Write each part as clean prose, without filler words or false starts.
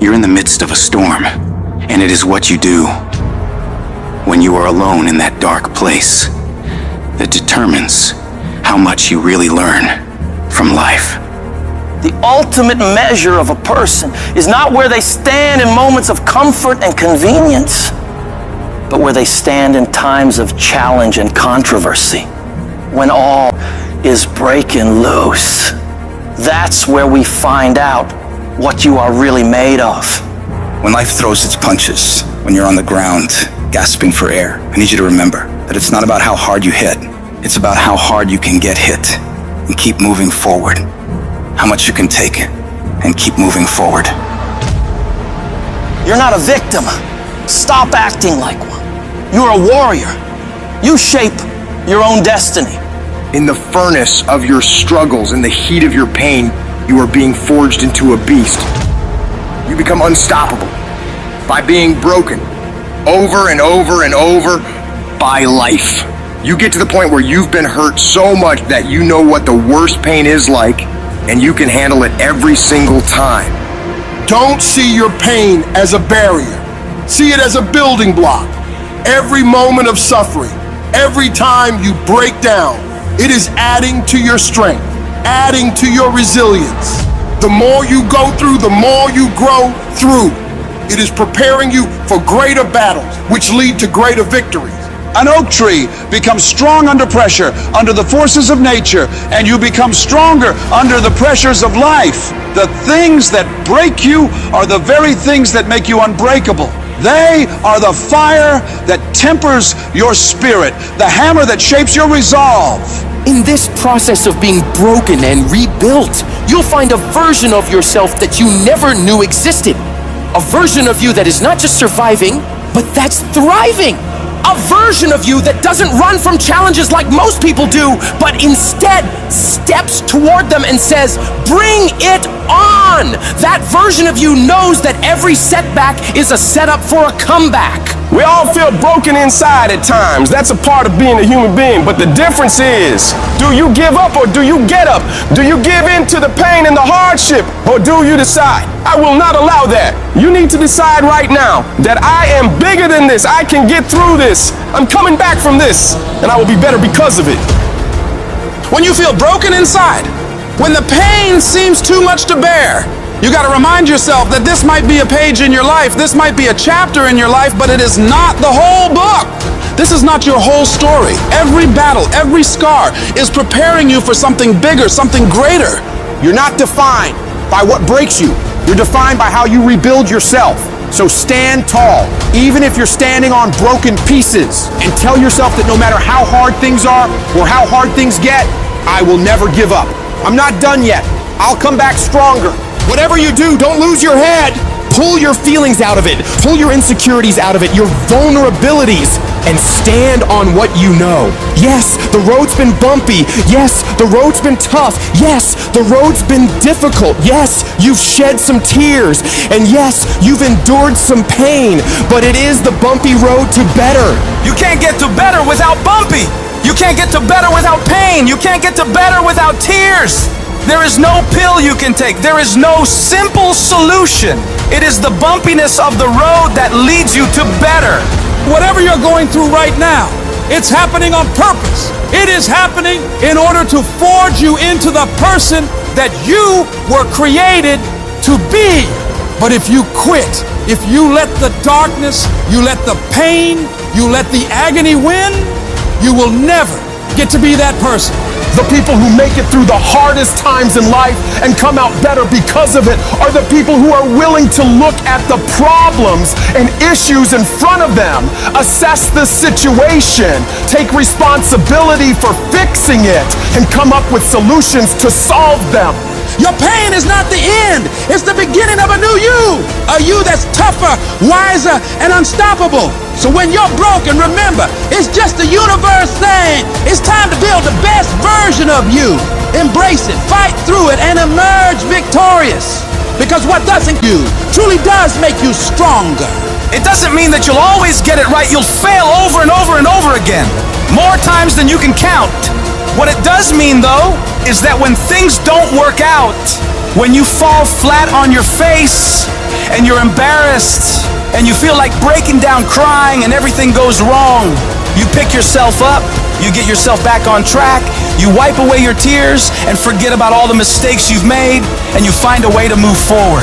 You're in the midst of a storm, and it is what you do when you are alone in that dark place that determines how much you really learn from life. The ultimate measure of a person is not where they stand in moments of comfort and convenience, but where they stand in times of challenge and controversy, when all is breaking loose. That's where we find out what you are really made of. When life throws its punches, when you're on the ground, gasping for air, I need you to remember that it's not about how hard you hit. It's about how hard you can get hit and keep moving forward. How much you can take and keep moving forward. You're not a victim. Stop acting like one. You're a warrior. You shape your own destiny. In the furnace of your struggles, in the heat of your pain, you are being forged into a beast. You become unstoppable by being broken over and over and over by life. You get to the point where you've been hurt so much that you know what the worst pain is like, and you can handle it every single time. Don't see your pain as a barrier. See it as a building block. Every moment of suffering, every time you break down, it is adding to your strength, adding to your resilience. The more you go through, the more you grow through. It is preparing you for greater battles, which lead to greater victories. An oak tree becomes strong under pressure, under the forces of nature, and you become stronger under the pressures of life. The things that break you are the very things that make you unbreakable. They are the fire that tempers your spirit, the hammer that shapes your resolve. In this process of being broken and rebuilt, you'll find a version of yourself that you never knew existed. A version of you that is not just surviving, but that's thriving. A version of you that doesn't run from challenges like most people do, but instead steps toward them and says, bring it on. That version of you knows that every setback is a setup for a comeback. We all feel broken inside at times. That's a part of being a human being. But the difference is, do you give up or do you get up? Do you give in to the pain and the hardship, or do you decide, I will not allow that? You need to decide right now that I am bigger than this. I can get through this. I'm coming back from this, and I will be better because of it. When you feel broken inside, when the pain seems too much to bear, you got to remind yourself that this might be a page in your life, this might be a chapter in your life, but it is not the whole book. This is not your whole story. Every battle, every scar is preparing you for something bigger, something greater. You're not defined by what breaks you. You're defined by how you rebuild yourself. So stand tall, even if you're standing on broken pieces, and tell yourself that no matter how hard things are or how hard things get, I will never give up. I'm not done yet. I'll come back stronger. Whatever you do, don't lose your head. Pull your feelings out of it. Pull your insecurities out of it, your vulnerabilities, and stand on what you know. Yes, the road's been bumpy. Yes, the road's been tough. Yes, the road's been difficult. Yes, you've shed some tears. And yes, you've endured some pain. But it is the bumpy road to better. You can't get to better without bumpy. You can't get to better without pain. You can't get to better without tears. There is no pill you can take. There is no simple solution. It is the bumpiness of the road that leads you to better. Whatever you're going through right now, it's happening on purpose. It is happening in order to forge you into the person that you were created to be. But if you quit, if you let the darkness, you let the pain, you let the agony win, you will never get to be that person. The people who make it through the hardest times in life and come out better because of it are the people who are willing to look at the problems and issues in front of them, assess the situation, take responsibility for fixing it, and come up with solutions to solve them. Your pain is not the end. It's the beginning of a new you. A you that's tougher, wiser, and unstoppable. So when you're broken, remember, it's just the universe saying, it's time to build the best version of you. Embrace it, fight through it, and emerge victorious. Because what doesn't you truly does make you stronger. It doesn't mean that you'll always get it right. You'll fail over and over and over again. More times than you can count. What it does mean, though, is that when things don't work out, when you fall flat on your face and you're embarrassed, and you feel like breaking down crying and everything goes wrong. You pick yourself up, you get yourself back on track, you wipe away your tears and forget about all the mistakes you've made, and you find a way to move forward.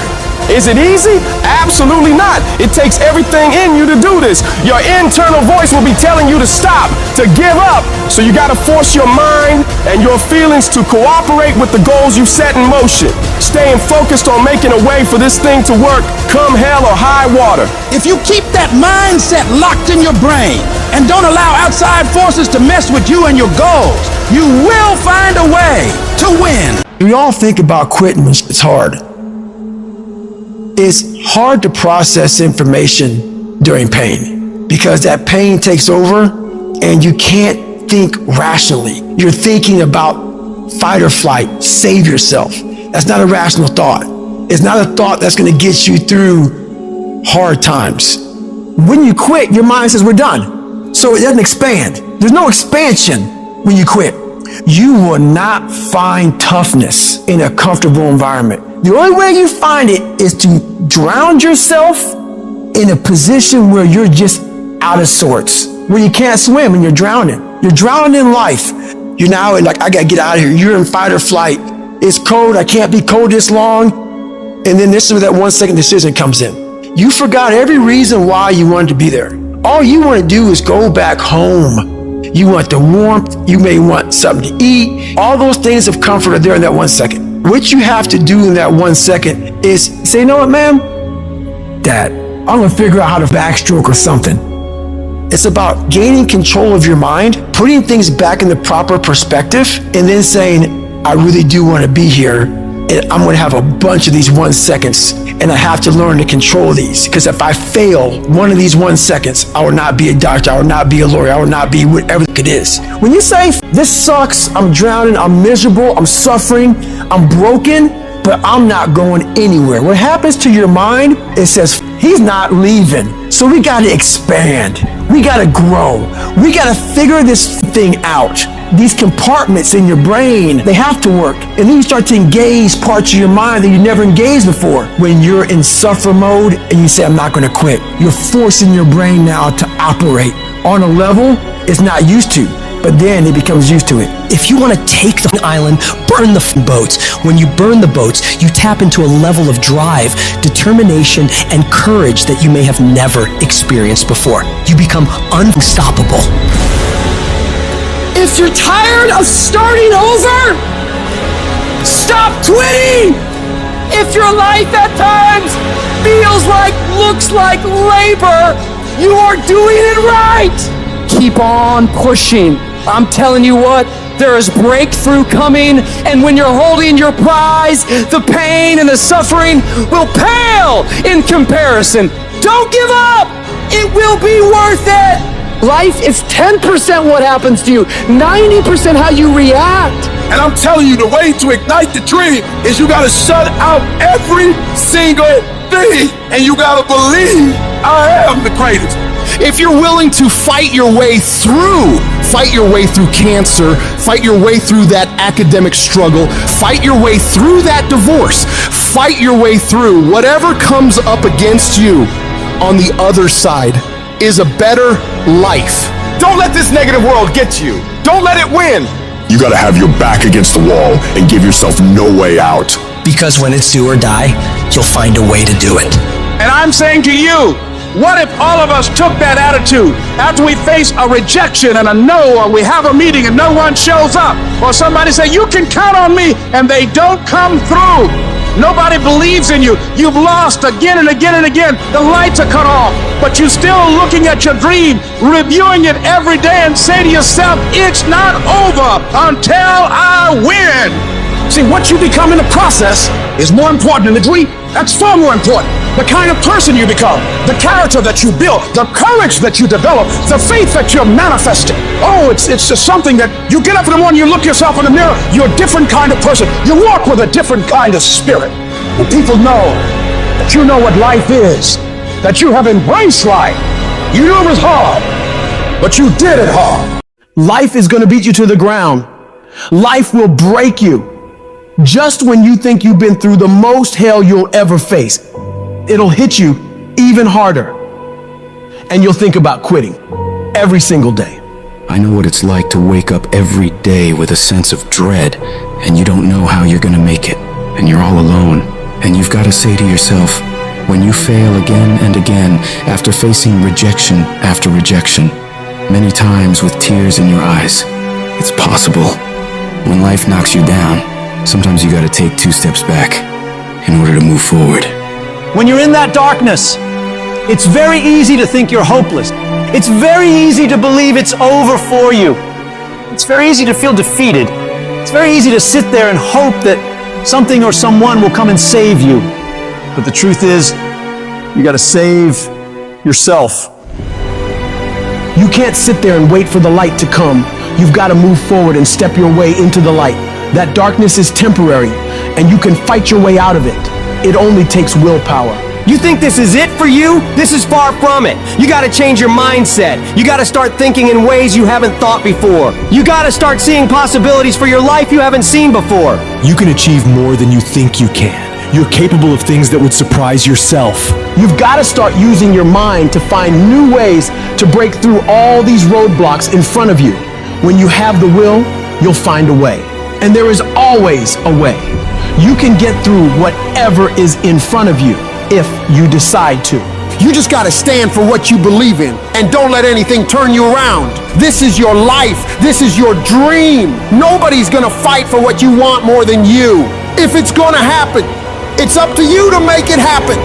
Is it easy? Absolutely not. It takes everything in you to do this. Your internal voice will be telling you to stop, to give up. So you gotta force your mind and your feelings to cooperate with the goals you've set in motion. Staying focused on making a way for this thing to work, come hell or high water. If you keep that mindset locked in your brain and don't allow outside forces to mess with you and your goals, you will find a way to win. We all think about quitting when it's hard. It's hard to process information during pain because that pain takes over and you can't think rationally. You're thinking about fight or flight, save yourself. That's not a rational thought. It's not a thought that's going to get you through hard times. When you quit, your mind says we're done. So it doesn't expand. There's no expansion when you quit. You will not find toughness in a comfortable environment. The only way you find it is to drown yourself in a position where you're just out of sorts, where you can't swim and you're drowning. You're drowning in life. You're now like, I gotta get out of here. You're in fight or flight. It's cold. I can't be cold this long. And then this is where that 1 second decision comes in. You forgot every reason why you wanted to be there. All you want to do is go back home. You want the warmth. You may want something to eat. All those things of comfort are there in that 1 second. What you have to do in that 1 second is say, you know what, ma'am? Dad, I'm going to figure out how to backstroke or something. It's about gaining control of your mind, putting things back in the proper perspective, and then saying, I really do want to be here, and I'm going to have a bunch of these 1 seconds, and I have to learn to control these, because if I fail one of these 1 seconds, I will not be a doctor, I will not be a lawyer, I will not be whatever it is. When you say, this sucks, I'm drowning, I'm miserable, I'm suffering, I'm broken, but I'm not going anywhere. What happens to your mind, it says, he's not leaving. So we got to expand. We got to grow. We got to figure this thing out. These compartments in your brain, they have to work. And then you start to engage parts of your mind that you never engaged before. When you're in suffer mode and you say, I'm not going to quit, you're forcing your brain now to operate on a level it's not used to. But then it becomes used to it. If you want to take the island, burn the boats. When you burn the boats, you tap into a level of drive, determination, and courage that you may have never experienced before. You become unstoppable. If you're tired of starting over, stop quitting. If your life at times feels like, looks like labor, you are doing it right. Keep on pushing. I'm telling you what, there is breakthrough coming, and when you're holding your prize, the pain and the suffering will pale in comparison. Don't give up. It will be worth it. Life is 10% what happens to you, 90% how you react. And I'm telling you, the way to ignite the dream is you gotta shut out every single thing, and you gotta believe I am the greatest. If you're willing to fight your way through cancer, fight your way through that academic struggle, fight your way through that divorce, fight your way through whatever comes up against you, on the other side is a better life. Don't let this negative world get you. Don't let it win. You gotta have your back against the wall and give yourself no way out. Because when it's do or die, you'll find a way to do it. And I'm saying to you, what if all of us took that attitude after we face a rejection and a no, or we have a meeting and no one shows up, or somebody say, you can count on me, and they don't come through. Nobody believes in you. You've lost again and again and again. The lights are cut off, but you're still looking at your dream, reviewing it every day, and say to yourself, it's not over until I win. See, what you become in the process is more important than the dream. That's far more important. The kind of person you become, the character that you build, the courage that you develop, the faith that you're manifesting. Oh, it's just something that you get up in the morning, you look yourself in the mirror, you're a different kind of person. You walk with a different kind of spirit. And people know that you know what life is, that you have embraced life. You knew it was hard, but you did it hard. Life is going to beat you to the ground. Life will break you. Just when you think you've been through the most hell you'll ever face, it'll hit you even harder. And you'll think about quitting every single day. I know what it's like to wake up every day with a sense of dread, and you don't know how you're gonna make it, and you're all alone. And you've got to say to yourself, when you fail again and again, after facing rejection after rejection, many times with tears in your eyes, it's possible. When life knocks you down, sometimes you gotta take 2 steps back in order to move forward. When you're in that darkness, it's very easy to think you're hopeless. It's very easy to believe it's over for you. It's very easy to feel defeated. It's very easy to sit there and hope that something or someone will come and save you. But the truth is, you gotta save yourself. You can't sit there and wait for the light to come. You've got to move forward and step your way into the light. That darkness is temporary, and you can fight your way out of it. It only takes willpower. You think this is it for you? This is far from it. You gotta change your mindset. You gotta start thinking in ways you haven't thought before. You gotta start seeing possibilities for your life you haven't seen before. You can achieve more than you think you can. You're capable of things that would surprise yourself. You've got to start using your mind to find new ways to break through all these roadblocks in front of you. When you have the will, you'll find a way. And there is always a way. You can get through whatever is in front of you if you decide to. You just gotta stand for what you believe in and don't let anything turn you around. This is your life. This is your dream. Nobody's gonna fight for what you want more than you. If it's gonna happen, it's up to you to make it happen.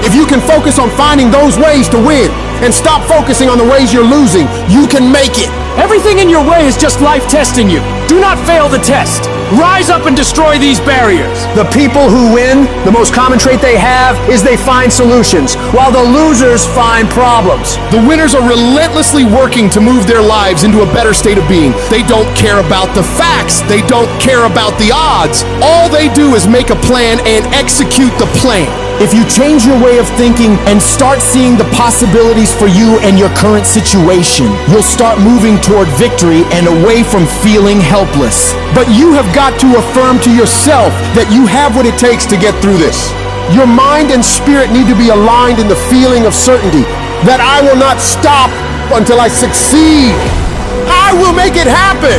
If you can focus on finding those ways to win and stop focusing on the ways you're losing, you can make it. Everything in your way is just life testing you. Do not fail the test. Rise up and destroy these barriers. The people who win, the most common trait they have is they find solutions, while the losers find problems. The winners are relentlessly working to move their lives into a better state of being. They don't care about the facts. They don't care about the odds. All they do is make a plan and execute the plan. If you change your way of thinking and start seeing the possibilities for you and your current situation, you'll start moving toward victory and away from feeling helpless. But you have got to affirm to yourself that you have what it takes to get through this. Your mind and spirit need to be aligned in the feeling of certainty that I will not stop until I succeed. I will make it happen,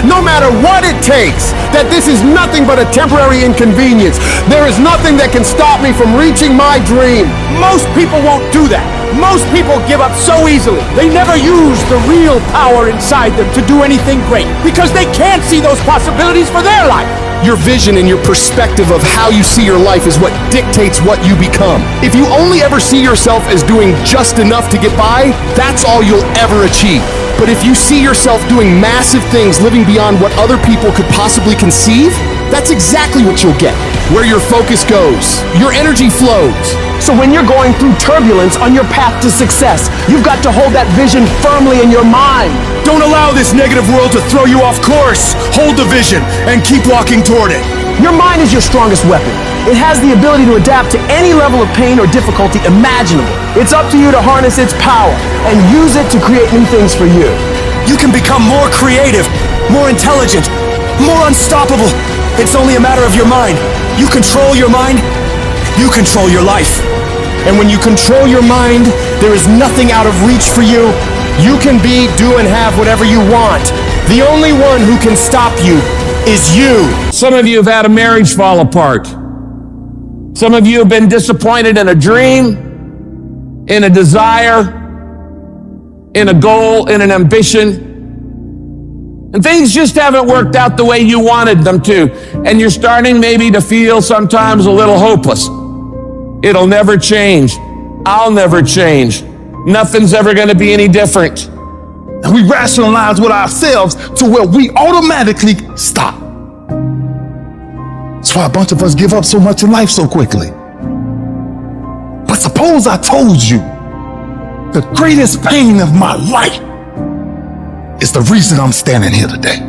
no matter what it takes, that this is nothing but a temporary inconvenience. There is nothing that can stop me from reaching my dream. Most people won't do that. Most people give up so easily. They never use the real power inside them to do anything great because they can't see those possibilities for their life. Your vision and your perspective of how you see your life is what dictates what you become. If you only ever see yourself as doing just enough to get by, that's all you'll ever achieve. But if you see yourself doing massive things, living beyond what other people could possibly conceive, that's exactly what you'll get. Where your focus goes, your energy flows. So when you're going through turbulence on your path to success, you've got to hold that vision firmly in your mind. Don't allow this negative world to throw you off course. Hold the vision and keep walking toward it. Your mind is your strongest weapon. It has the ability to adapt to any level of pain or difficulty imaginable. It's up to you to harness its power and use it to create new things for you. You can become more creative, more intelligent, more unstoppable. It's only a matter of your mind. You control your mind, you control your life. And when you control your mind, there is nothing out of reach for you. You can be, do, and have whatever you want. The only one who can stop you is you. Some of you have had a marriage fall apart. Some of you have been disappointed in a dream, in a desire, in a goal, in an ambition. And things just haven't worked out the way you wanted them to. And you're starting maybe to feel sometimes a little hopeless. It'll never change. I'll never change. Nothing's ever going to be any different. And we rationalize with ourselves to where we automatically stop. That's why a bunch of us give up so much in life so quickly. But suppose I told you the greatest pain of my life is the reason I'm standing here today.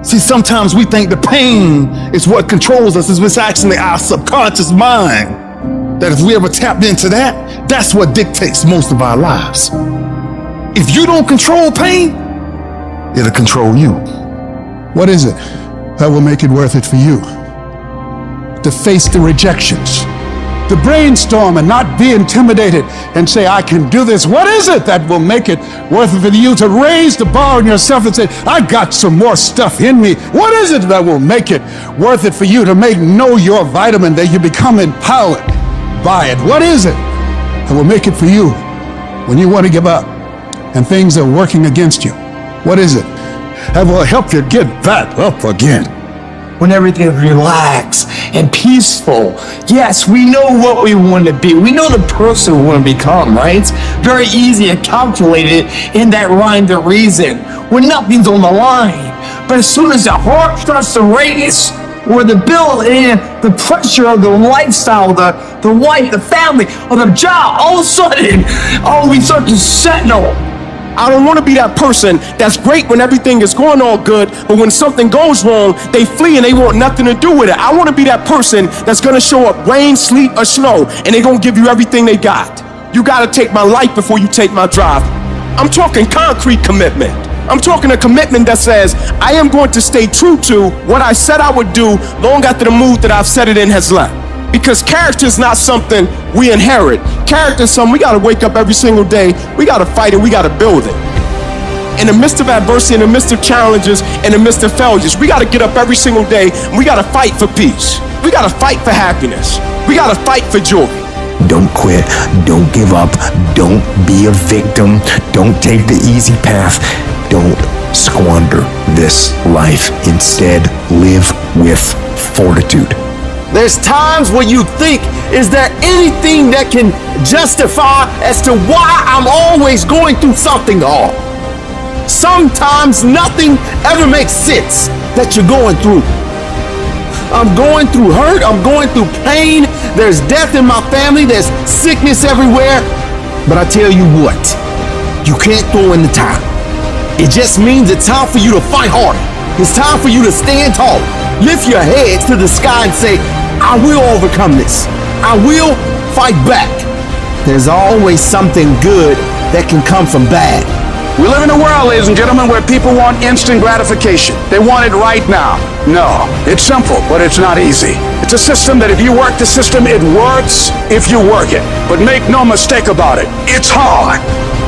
See, sometimes we think the pain is what controls us. It's actually our subconscious mind. That if we ever tapped into that, that's what dictates most of our lives. If you don't control pain, it'll control you. What is it that will make it worth it for you? to face the rejections, to brainstorm and not be intimidated and say, I can do this. What is it that will make it worth it for you to raise the bar on yourself and say, I got some more stuff in me? What is it that will make it worth it for you to know your vitamin, that you become empowered by it? What is it that will make it for you when you want to give up and things are working against you? What is it that will help you get back up again? When everything is relaxed and peaceful. Yes, we know what we want to be. We know the person we want to become, right? It's very easy and calculated in that rhyme to reason when nothing's on the line. But as soon as the heart starts to race, or the bill and the pressure of the lifestyle, the wife, the family, or the job, all of a sudden, we start to settle. I don't want to be that person that's great when everything is going all good, but when something goes wrong, they flee and they want nothing to do with it. I want to be that person that's going to show up rain, sleet, or snow, and they're going to give you everything they got. You got to take my life before you take my drive. I'm talking concrete commitment. I'm talking a commitment that says, I am going to stay true to what I said I would do long after the mood that I've set it in has left. Because character is not something we inherit. Character is something we gotta wake up every single day, we gotta fight it, we gotta build it. In the midst of adversity, in the midst of challenges, in the midst of failures, we gotta get up every single day and we gotta fight for peace. We gotta fight for happiness. We gotta fight for joy. Don't quit, don't give up, don't be a victim, don't take the easy path, don't squander this life. Instead, live with fortitude. There's times when you think, is there anything that can justify as to why I'm always going through something hard? Sometimes nothing ever makes sense that you're going through. I'm going through hurt, I'm going through pain, there's death in my family, there's sickness everywhere. But I tell you what, you can't throw in the towel. It just means it's time for you to fight harder. It's time for you to stand tall. Lift your heads to the sky and say, I will overcome this. I will fight back. There's always something good that can come from bad. We live in a world, ladies and gentlemen, where people want instant gratification. They want it right now. No, it's simple, but it's not easy. It's a system that if you work the system, it works if you work it. But make no mistake about it, it's hard.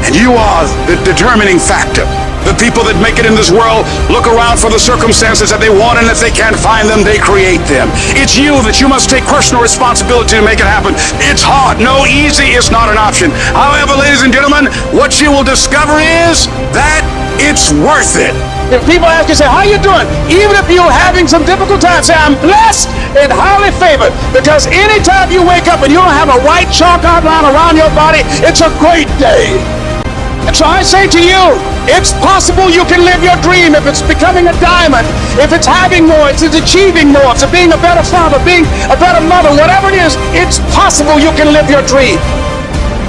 And you are the determining factor. The people that make it in this world look around for the circumstances that they want, and if they can't find them, they create them. It's you that you must take personal responsibility to make it happen. It's hard. No, easy is not an option. However, ladies and gentlemen, what you will discover is that it's worth it. If people ask you, say, how you doing? Even if you're having some difficult times, say, I'm blessed and highly favored. Because anytime you wake up and you don't have a white chalk outline around your body, it's a great day. And so I say to you, it's possible you can live your dream. If it's becoming a diamond, if it's having more, it's achieving more, it's being a better father, being a better mother, whatever it is, it's possible you can live your dream.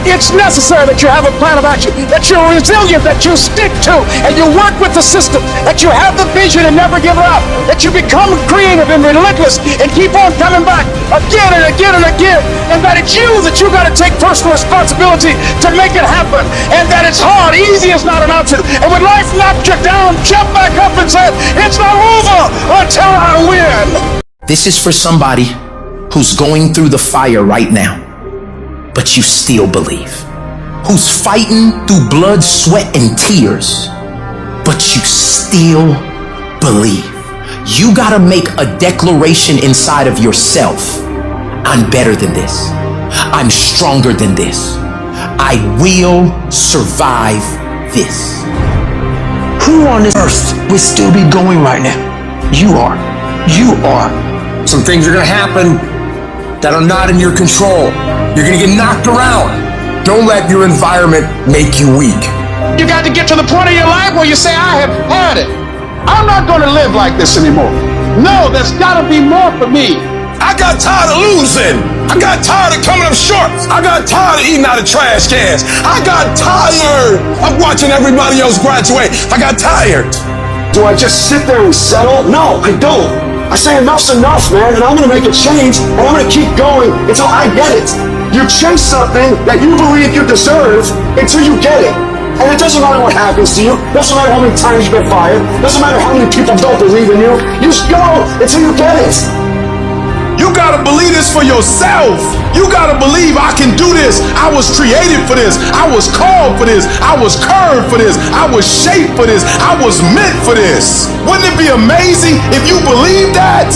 It's necessary that you have a plan of action, that you're resilient, that you stick to, and you work with the system, that you have the vision and never give up, that you become creative and relentless and keep on coming back again and again and again, and that it's you that you got to take personal responsibility to make it happen, and that it's hard. Easy is not an option. And when life knocks you down, jump back up and say, it's not over until I win. This is for somebody who's going through the fire right now, but you still believe. Who's fighting through blood, sweat, and tears, but you still believe. You gotta make a declaration inside of yourself. I'm better than this. I'm stronger than this. I will survive this. Who on this earth would still be going right now? You are. You are. Some things are gonna happen that are not in your control. You're gonna get knocked around. Don't let your environment make you weak. You got to get to the point of your life where you say, I have had it. I'm not going to live like this anymore. No, there's got to be more for me. I got tired of losing. I got tired of coming up short. I got tired of eating out of trash cans. I got tired of watching everybody else graduate. I got tired. Do I just sit there and settle? No, I don't. I say enough's enough, man, and I'm gonna make a change, and I'm gonna keep going until I get it. You chase something that you believe you deserve until you get it. And it doesn't matter what happens to you, doesn't matter how many times you get fired, doesn't matter how many people don't believe in you, you just go until you get it. You You gotta believe this for yourself. You gotta believe I can do this. I was created for this. I was called for this. I was curved for this. I was shaped for this. I was meant for this. Wouldn't it be amazing if you believe that?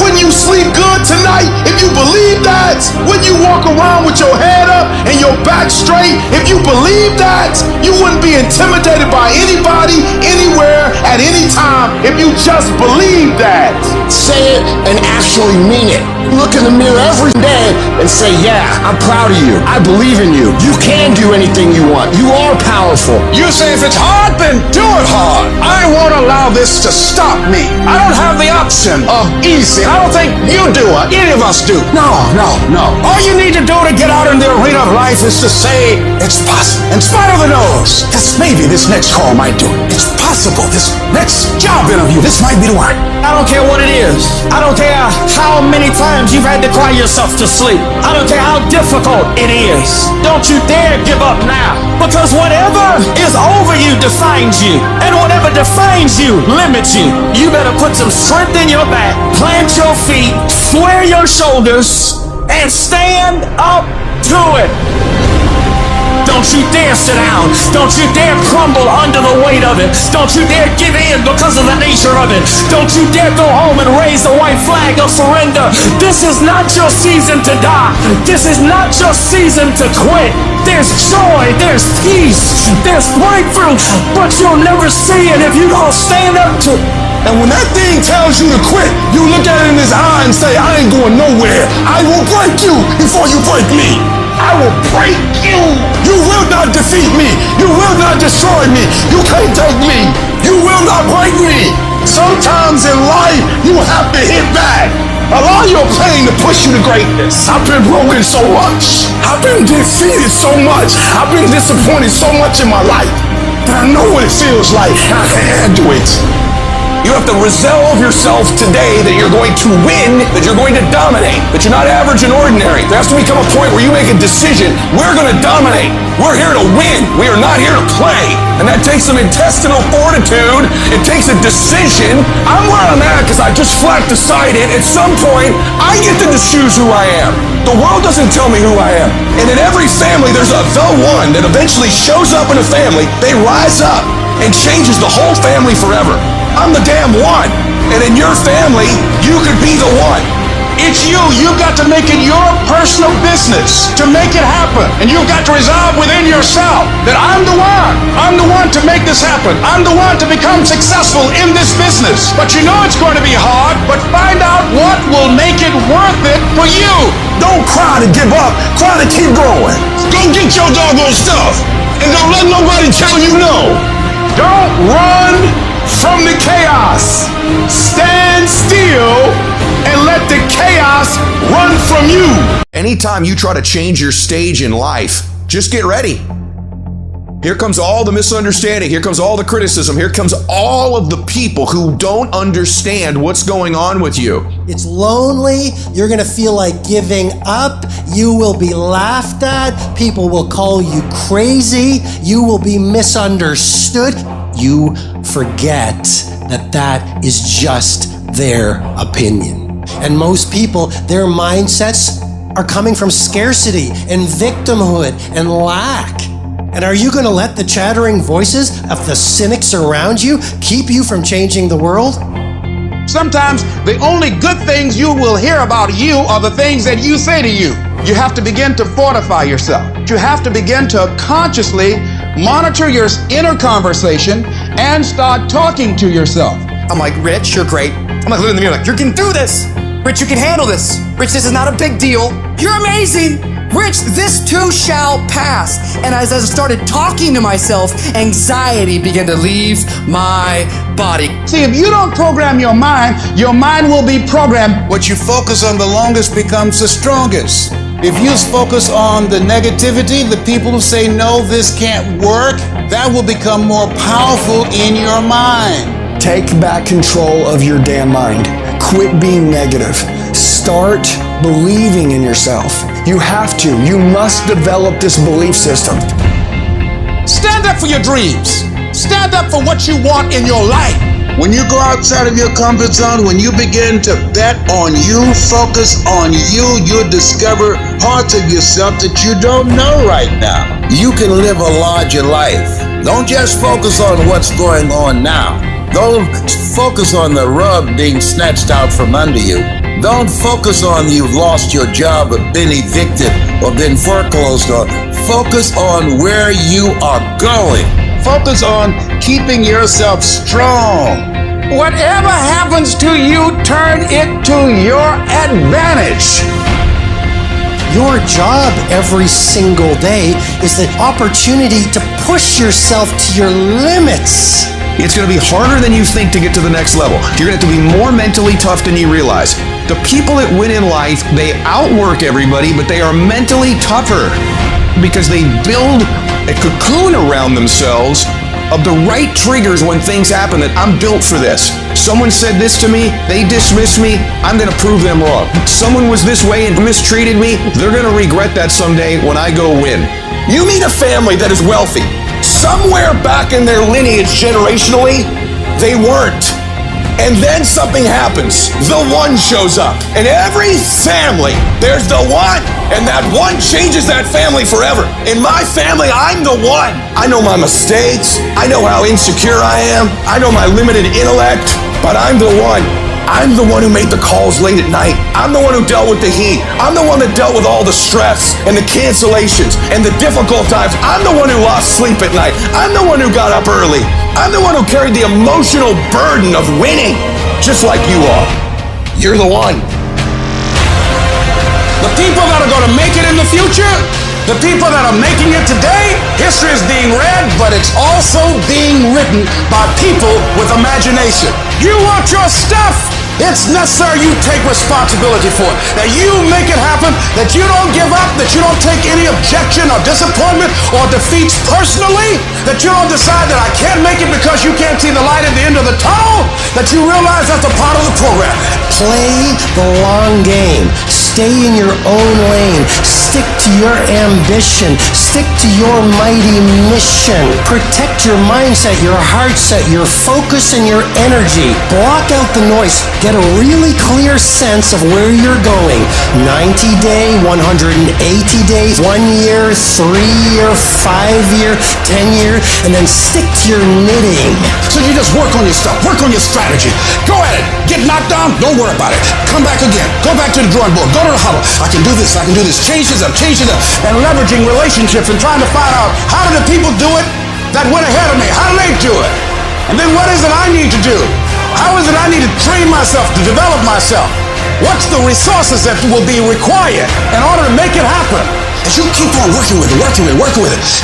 When you sleep good tonight, if you believe that, when you walk around with your head up and your back straight, if you believe that, you wouldn't be intimidated by anybody, anywhere, at any time, if you just believe that. Say it and actually mean it. Look in the mirror every day and say, yeah, I'm proud of you. I believe in you. You can do anything you want. You are powerful. You say if it's hard, then do it hard. I won't allow this to stop me. I don't have the option of easy. I don't think you do or any of us do. No. All you need to do to get out in the arena of life is to say, it's possible. In spite of the no's, maybe this next call might do it. It's possible. This next job interview, this might be the one. I don't care what it is. I don't care how many times you've had to cry yourself to sleep. I don't care how difficult it is. Don't you dare give up now. Because whatever is over you defines you. And whatever defines you limits you. You better put some strength in your back, plant your feet, square your shoulders, and stand up to it. Don't you dare sit down. Don't you dare crumble under the weight of it. Don't you dare give in because of the nature of it. Don't you dare go home and raise the white flag of surrender. This is not your season to die. This is not your season to quit. There's joy, there's peace, there's breakthrough, but you'll never see it if you don't stand up to it. And when that thing tells you to quit, you look at it in his eye and say, I ain't going nowhere. I will break you before you break me. I will break you. You will not defeat me. You will not destroy me. You can't take me. You will not break me. Sometimes in life, you have to hit back. Allow your pain to push you to greatness. I've been broken so much. I've been defeated so much. I've been disappointed so much in my life that I know what it feels like. I can handle it. You have to resolve yourself today that you're going to win, that you're going to dominate, that you're not average and ordinary. There has to become a point where you make a decision. We're going to dominate. We're here to win. We are not here to play. And that takes some intestinal fortitude. It takes a decision. I'm where I'm at because I just flat decided at some point I get to choose who I am. The world doesn't tell me who I am. And in every family, there's the one that eventually shows up in a family. They rise up and changes the whole family forever. I'm the damn one. And in your family, you could be the one. It's you. You've got to make it your personal business to make it happen. And you've got to resolve within yourself that I'm the one. I'm the one to make this happen. I'm the one to become successful in this business. But you know it's going to be hard, but find out what will make it worth it for you. Don't cry to give up. Cry to keep going. Go get your doggone stuff. And don't let nobody tell you no. Don't run from the chaos. Stand still and let the chaos run from you. Anytime you try to change your stage in life, just get ready. Here comes all the misunderstanding. Here comes all the criticism. Here comes all of the people who don't understand what's going on with you. It's lonely. You're going to feel like giving up. You will be laughed at. People will call you crazy. You will be misunderstood. You forget that that is just their opinion. And most people, their mindsets are coming from scarcity and victimhood and lack. And are you going to let the chattering voices of the cynics around you keep you from changing the world? Sometimes the only good things you will hear about you are the things that you say to you. You have to begin to fortify yourself. You have to begin to consciously monitor your inner conversation and start talking to yourself. I'm like, Rich, you're great. I'm like, looking in the mirror like, you can do this. Rich, you can handle this. Rich, this is not a big deal. You're amazing. Rich, this too shall pass. And as I started talking to myself, anxiety began to leave my body. See, if you don't program your mind will be programmed. What you focus on the longest becomes the strongest. If you focus on the negativity, the people who say, no, this can't work, that will become more powerful in your mind. Take back control of your damn mind. Quit being negative. Start believing in yourself. You have to. You must develop this belief system. Stand up for your dreams. Stand up for what you want in your life. When you go outside of your comfort zone, when you begin to bet on you, focus on you, you'll discover parts of yourself that you don't know right now. You can live a larger life. Don't just focus on what's going on now. Don't focus on the rug being snatched out from under you. Don't focus on you've lost your job or been evicted or been foreclosed on. Focus on where you are going. Focus on keeping yourself strong. Whatever happens to you, turn it to your advantage. Your job every single day is the opportunity to push yourself to your limits. It's going to be harder than you think to get to the next level. You're going to have to be more mentally tough than you realize. The people that win in life, they outwork everybody, but they are mentally tougher because they build a cocoon around themselves of the right triggers when things happen that I'm built for this. Someone said this to me, they dismissed me, I'm going to prove them wrong. Someone was this way and mistreated me, they're going to regret that someday when I go win. You meet a family that is wealthy. Somewhere back in their lineage generationally, they weren't. And then something happens. The one shows up. In every family, there's the one. And that one changes that family forever. In my family, I'm the one. I know my mistakes. I know how insecure I am. I know my limited intellect. But I'm the one. I'm the one who made the calls late at night. I'm the one who dealt with the heat. I'm the one that dealt with all the stress and the cancellations and the difficult times. I'm the one who lost sleep at night. I'm the one who got up early. I'm the one who carried the emotional burden of winning, just like you are. You're the one. The people that are going to make it in the future, the people that are making it today, history is being read, but it's also being written by people with imagination. You want your stuff? It's necessary you take responsibility for it. That you make it happen, that you don't give up, that you don't take any objection or disappointment or defeats personally, that you don't decide that I can't make it because you can't see the light at the end of the tunnel, that you realize that's a part of the program. Play the long game. Stay in your own lane. Stick to your ambition. Stick to your mighty mission. Protect your mindset, your heart set, your focus, and your energy. Block out the noise. Get a really clear sense of where you're going. 90 day, 180 days, 1 year, 3 year, 5 year, 10 year, and then stick to your knitting. So you just work on your stuff, work on your strategy. Go at it. Get knocked down, don't worry about it. Come back again. Go back to the drawing board. Go to the huddle. I can do this, I can do this. Change this up, change it up. And leveraging relationships and trying to find out how do the people do it that went ahead of me? How do they do it? And then what is it I need to do? How is it I need to train myself, to develop myself? What's the resources that will be required in order to make it happen? As you keep on working with it,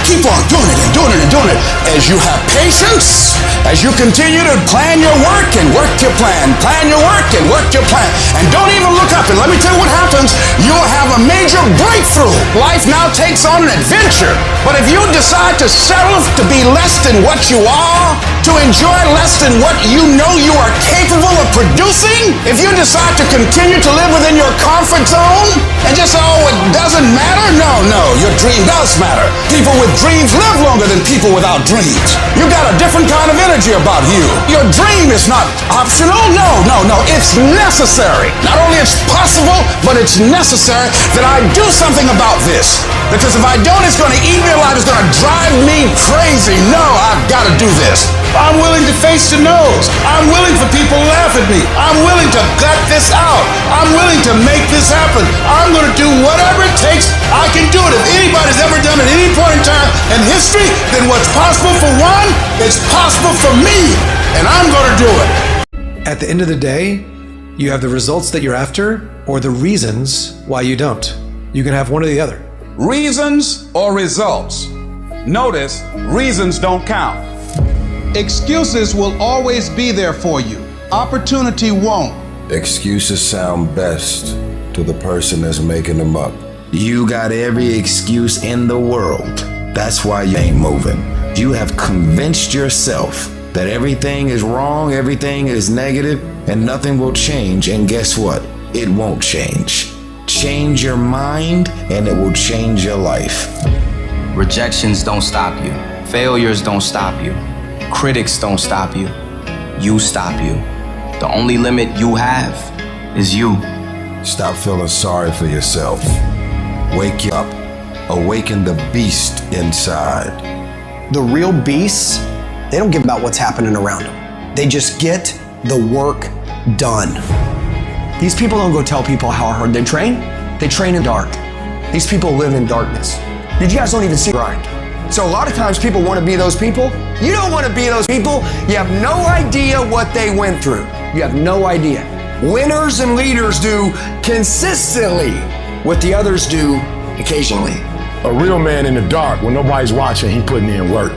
keep on doing it and doing it and doing it. As you have patience, as you continue to plan your work and work your plan, plan your work and work your plan. And don't even look up. And let me tell you what happens. You'll have a major breakthrough. Life now takes on an adventure. But if you decide to settle to be less than what you are, to enjoy less than what you know you are capable of producing, if you decide to continue to live within your comfort zone and just say, oh, it doesn't matter, no, your dream does matter. People with dreams live longer than people without dreams. You got a different kind of energy about you. Your dream is not optional, no, it's necessary. Not only it's possible, but it's necessary that I do something about this. Because if I don't, it's going to eat me alive, it's going to drive me crazy. No, I've got to do this. I'm willing to face the nose. I'm willing for people to laugh at me. I'm willing to gut this out. I'm willing to make this happen. I'm going to do whatever it takes. I can do it. If anybody's ever done it at any point in time in history, then what's possible for one is possible for me. And I'm going to do it. At the end of the day, you have the results that you're after or the reasons why you don't. You can have one or the other. Reasons or results? Notice, reasons don't count. Excuses will always be there for you. Opportunity won't. Excuses sound best to the person that's making them up. You got every excuse in the world. That's why you ain't moving. You have convinced yourself that everything is wrong, everything is negative, and nothing will change. And guess what? It won't change. Change your mind, and it will change your life. Rejections don't stop you. Failures don't stop you. Critics don't stop you. you stop you. The only limit you have is you. Stop feeling sorry for yourself. Wake up. Awaken the beast inside. The real beasts, they don't give about what's happening around them. They just get the work done. These people don't go tell people how hard they train. They train in dark. These people live in darkness. You guys don't even see grind. So a lot of times people want to be those people. You don't want to be those people. You have no idea what they went through. You have no idea. Winners and leaders do consistently what the others do occasionally. A real man in the dark, when nobody's watching, he putting in work.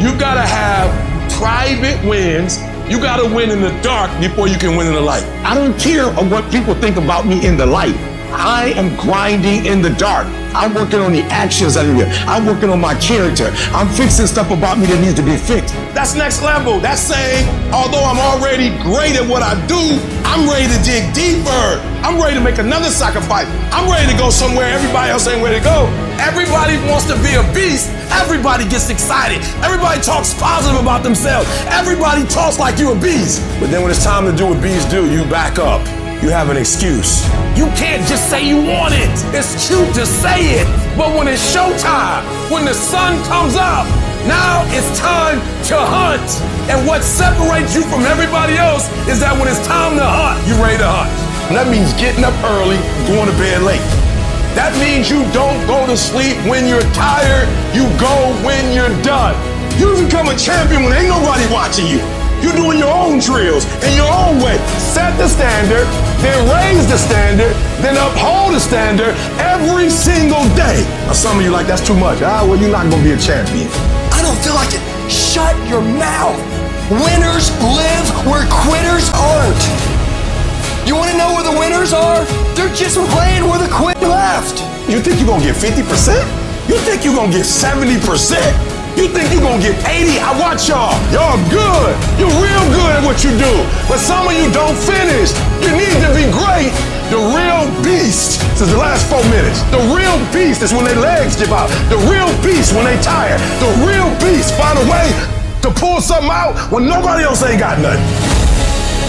You gotta have private wins. You gotta win in the dark before you can win in the light. I don't care what people think about me in the light. I am grinding in the dark. I'm working on the actions I do. I'm working on my character. I'm fixing stuff about me that needs to be fixed. That's next level. That's saying, although I'm already great at what I do, I'm ready to dig deeper. I'm ready to make another sacrifice. I'm ready to go somewhere everybody else ain't ready to go. Everybody wants to be a beast. Everybody gets excited. Everybody talks positive about themselves. Everybody talks like you're a beast. But then when it's time to do what beasts do, you back up. You have an excuse. You can't just say you want it. It's cute to say it. But when it's showtime, when the sun comes up, now it's time to hunt. And what separates you from everybody else is that when it's time to hunt, you're ready to hunt. And that means getting up early, going to bed late. That means you don't go to sleep when you're tired. You go when you're done. You become a champion when ain't nobody watching you. You're doing your own drills in your own way. Set the standard, then raise the standard, then uphold the standard every single day. Now some of you like, that's too much. Well, you're not gonna be a champion. I don't feel like it. Shut your mouth. Winners live where quitters aren't. You wanna know where the winners are? They're just playing where the quitter left. You think you're gonna get 50%? You think you're gonna get 70%? You think you're gonna get 80? I watch y'all. Y'all good. You're real good at what you do. But some of you don't finish. You need to be great. The real beast is the last 4 minutes. The real beast is when their legs give out. The real beast when they tired. The real beast find a way to pull something out when nobody else ain't got nothing.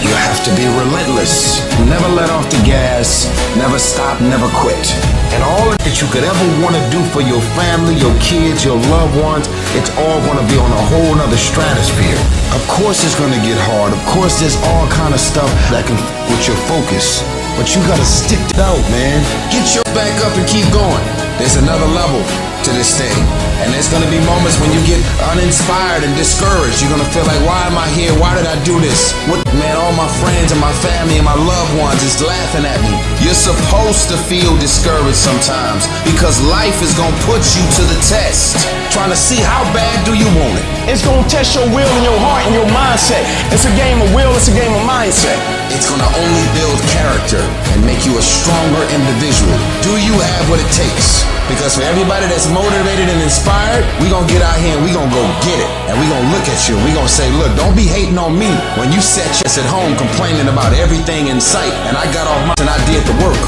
You have to be relentless. Never let off the gas. Never stop, never quit. And all that you could ever want to do for your family, your kids, your loved ones, it's all going to be on a whole nother stratosphere. Of course it's going to get hard. Of course there's all kind of stuff that can with your focus. But you got to stick it out, man. Get your back up and keep going. There's another level to this thing. And there's gonna be moments when you get uninspired and discouraged. You're gonna feel like, why am I here? Why did I do this? Man, all my friends and my family and my loved ones is laughing at me. You're supposed to feel discouraged sometimes because life is gonna put you to the test. Trying to see how bad do you want it. It's gonna test your will and your heart and your mindset. It's a game of will, it's a game of mindset. It's gonna only build character and make you a stronger individual. Do you have what it takes? Because for everybody that's motivated and inspired, we gonna get out here and we gonna go get it. And we gonna look at you and we gonna say, look, don't be hating on me when you sat just at home complaining about everything in sight and I got off my and I did the work.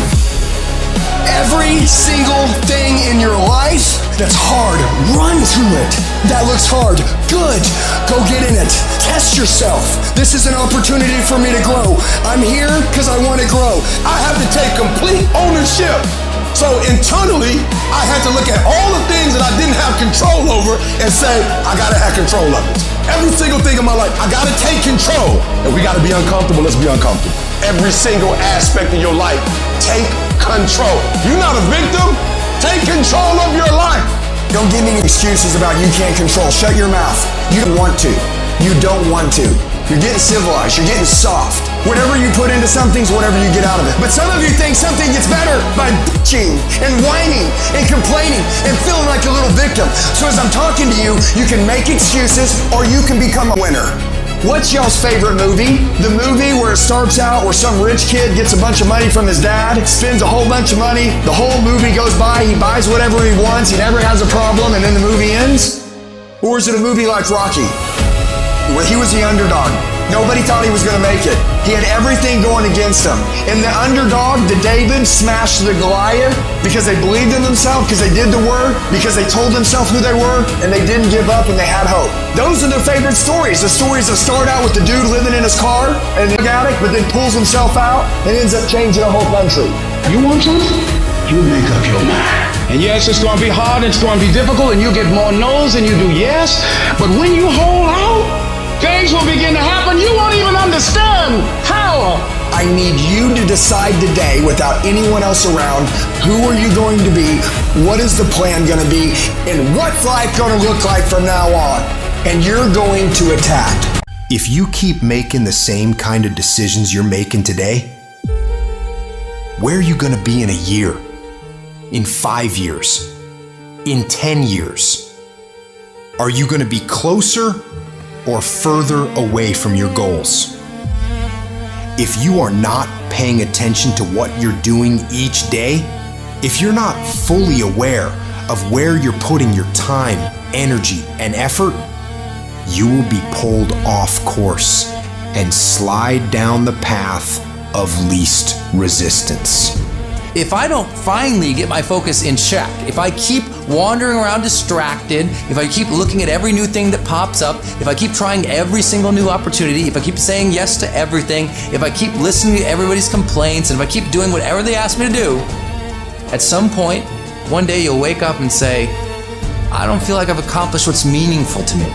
Every single thing in your life that's hard, run through it. That looks hard, good, go get in it. Test yourself. This is an opportunity for me to grow. I'm here because I want to grow. I have to take complete ownership. So internally, I had to look at all the things that I didn't have control over and say, I gotta have control of it. Every single thing in my life, I gotta take control. If we gotta be uncomfortable, let's be uncomfortable. Every single aspect of your life, take control. You're not a victim, take control of your life. Don't give me any excuses about you can't control. Shut your mouth. You don't want to. You don't want to. You're getting civilized, you're getting soft. Whatever you put into something's whatever you get out of it. But some of you think something gets better by bitching and whining and complaining and feeling like a little victim. So as I'm talking to you, you can make excuses or you can become a winner. What's y'all's favorite movie? The movie where it starts out where some rich kid gets a bunch of money from his dad, spends a whole bunch of money, the whole movie goes by, he buys whatever he wants, he never has a problem, and then the movie ends? Or is it a movie like Rocky, where he was the underdog, Nobody thought he was going to make it. He had everything going against him. And the underdog, the David, smashed the Goliath because they believed in themselves, because they did the work, because they told themselves who they were, and they didn't give up and they had hope. Those are their favorite stories. The stories that start out with the dude living in his car and the addict, but then pulls himself out and ends up changing a whole country. You want truth? You make up your mind. And yes, it's going to be hard, it's going to be difficult, and you get more no's than you do yes. But when you hold out, things will begin to happen. You won't even understand how. I need you to decide today, without anyone else around, who are you going to be, what is the plan going to be, and what's life going to look like from now on. And you're going to attack. If you keep making the same kind of decisions you're making today, where are you going to be in a year? In 5 years? In 10 years? Are you going to be closer or further away from your goals? If you are not paying attention to what you're doing each day, if you're not fully aware of where you're putting your time, energy, and effort, you will be pulled off course and slide down the path of least resistance. If I don't finally get my focus in check, if I keep wandering around distracted, if I keep looking at every new thing that pops up, if I keep trying every single new opportunity, if I keep saying yes to everything, if I keep listening to everybody's complaints, and if I keep doing whatever they ask me to do, at some point, one day you'll wake up and say, I don't feel like I've accomplished what's meaningful to me.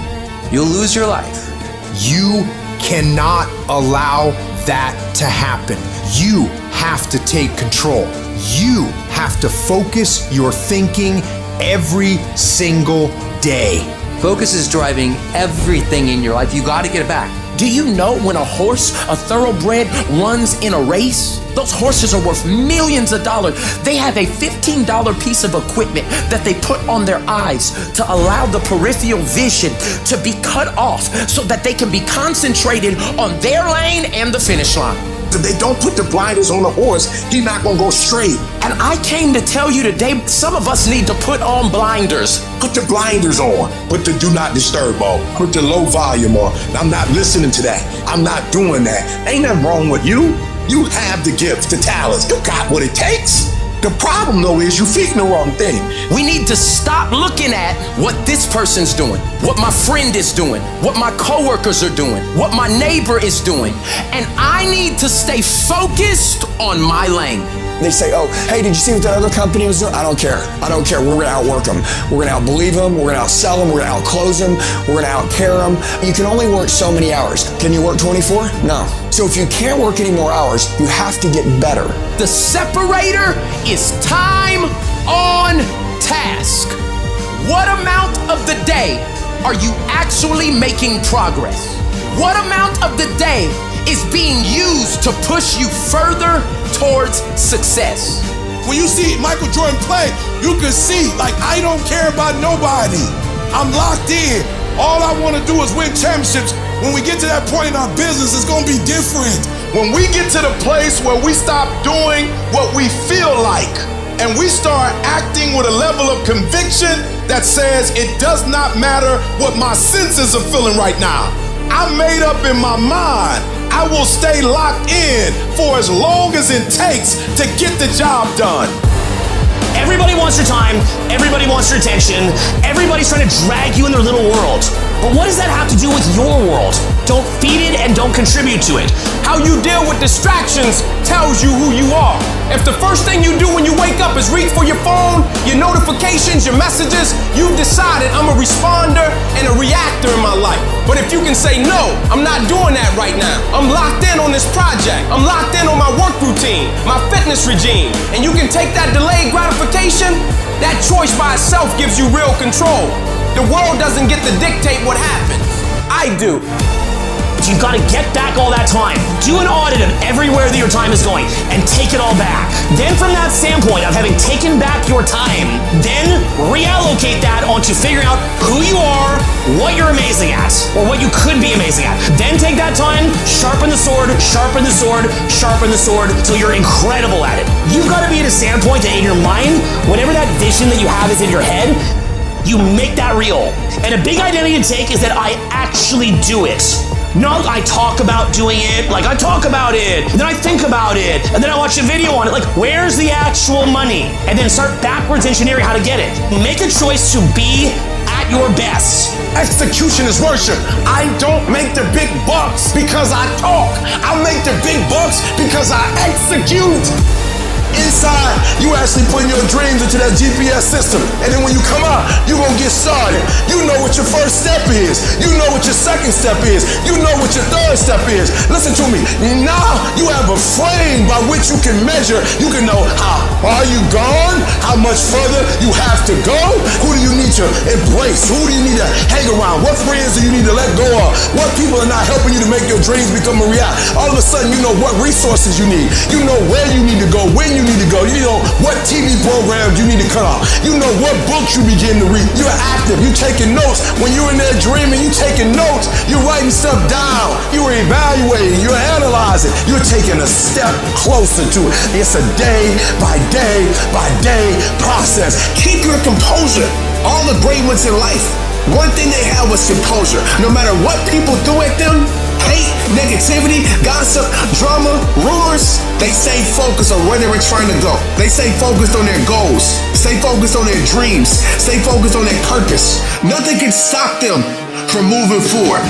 You'll lose your life. You cannot allow that to happen. You have to take control. You have to focus your thinking every single day. Focus is driving everything in your life. You got to get it back. Do you know when a horse, a thoroughbred, runs in a race? Those horses are worth millions of dollars. They have a $15 piece of equipment that they put on their eyes to allow the peripheral vision to be cut off so that they can be concentrated on their lane and the finish line. If they don't put the blinders on the horse, he's not going to go straight. And I came to tell you today, some of us need to put on blinders. Put the blinders on. Put the do not disturb on. Put the low volume on. I'm not listening to that. I'm not doing that. Ain't nothing wrong with you. You have the gifts, the talents. You got what it takes. The problem, though, is you're feeding the wrong thing. We need to stop looking at what this person's doing, what my friend is doing, what my coworkers are doing, what my neighbor is doing. And I need to stay focused on my lane. They say, oh, hey, did you see what that other company was doing? I don't care. I don't care. We're going to outwork them. We're going to outbelieve them. We're going to outsell them. We're going to outclose them. We're going to outcare them. You can only work so many hours. Can you work 24? No. So if you can't work any more hours, you have to get better. The separator is time on task. What amount of the day are you actually making progress? What amount of the day is being used to push you further towards success? When you see Michael Jordan play, you can see, like, I don't care about nobody. I'm locked in. All I want to do is win championships. When we get to that point in our business, it's going to be different. When we get to the place where we stop doing what we feel like and we start acting with a level of conviction that says it does not matter what my senses are feeling right now. I'm made up in my mind. I will stay locked in for as long as it takes to get the job done. Everybody wants your time, everybody wants your attention, everybody's trying to drag you in their little world. But what does that have to do with your world? Don't feed it and don't contribute to it. How you deal with distractions tells you who you are. If the first thing you do when you wake up is reach for your phone, your notifications, your messages, you've decided I'm a responder and a reactor in my life. But if you can say, no, I'm not doing that right now. I'm locked in on this project. I'm locked in on my work routine, my fitness regime. And you can take that delayed gratification, that choice by itself gives you real control. The world doesn't get to dictate what happens. I do. But you've got to get back all that time. Do an audit of everywhere that your time is going and take it all back. Then from that standpoint of having taken back your time, then reallocate that onto figuring out who you are, what you're amazing at, or what you could be amazing at. Then take that time, sharpen the sword, sharpen the sword, sharpen the sword, till you're incredible at it. You've got to be at a standpoint that in your mind, whenever that vision that you have is in your head, you make that real. And a big identity to take is that I actually do it. No, I talk about doing it, like I talk about it, and then I think about it, and then I watch a video on it, like where's the actual money? And then start backwards engineering how to get it. Make a choice to be at your best. Execution is worship. I don't make the big bucks because I talk. I make the big bucks because I execute. Inside, you actually putting your dreams into that GPS system. And then when you come out, you gonna get started. You know what your first step is. You know what your second step is. You know what your third step is. Listen to me. Now you have a frame by which you can measure. You can know how far you gone, how much further you have to go. Who do you need to embrace? Who do you need to hang around? What friends do you need to let go of? What people are not helping you to make your dreams become a reality? All of a sudden, you know what resources you need. You know where you need to go, when you need to go. You know what TV programs you need to cut off. You know what books you begin to read. You're active. You're taking notes. When you're in there dreaming, you're taking notes. You're writing stuff down. You're evaluating. You're analyzing. You're taking a step closer to it. It's a day by day by day process. Keep your composure. All the great ones in life, one thing they had was composure. No matter what people threw at them, hate, negativity, gossip, drama, rumors, they stay focused on where they were trying to go. They stay focused on their goals. Stay focused on their dreams. Stay focused on their purpose. Nothing can stop them from moving forward.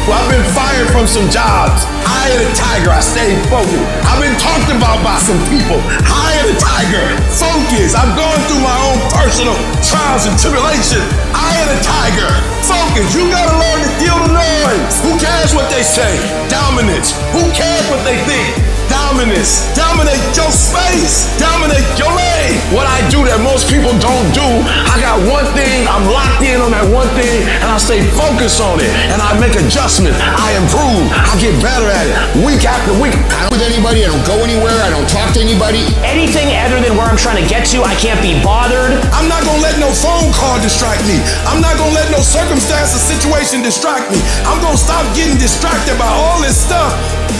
Well, I've been fired from some jobs. Eye of the tiger, I stayed focused. I've been talked about by some people. Eye of the tiger, focus. I've gone through my own personal trials and tribulations. Eye of the tiger, focus. You gotta learn to deal the noise. Who cares what they say? Dominance. Who cares what they think? Dominance. Dominate your space. Dominate your lane. What I do that most people don't do, I got one thing, I'm locked in on that one thing, and I stay focused on it. And I make adjustments. I improve. I get better at it. Week after week. I don't with anybody. I don't go anywhere. I don't talk to anybody. Anything other than where I'm trying to get to, I can't be bothered. I'm not gonna let no phone call distract me. I'm not gonna let no circumstance or situation distract me. I'm gonna stop getting distracted by all this stuff.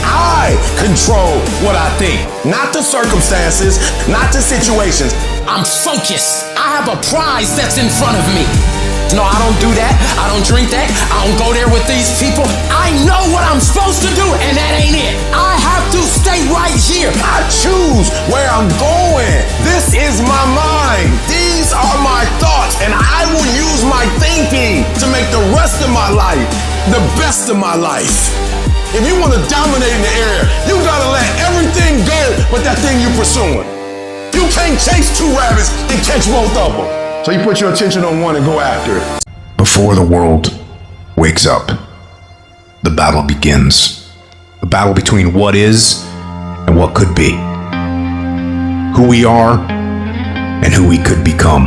I control what I think, not the circumstances, not the situations. I'm focused. I have a prize that's in front of me. No, I don't do that. I don't drink that. I don't go there with these people. I know what I'm supposed to do, and that ain't it. I have to stay right here. I choose where I'm going. This is my mind. These are my thoughts, and I will use my thinking to make the rest of my life the best of my life. If you want to dominate in the area, you gotta let everything go but that thing you're pursuing. You can't chase two rabbits and catch both of them. So you put your attention on one and go after it. Before the world wakes up, the battle begins. The battle between what is and what could be. Who we are and who we could become.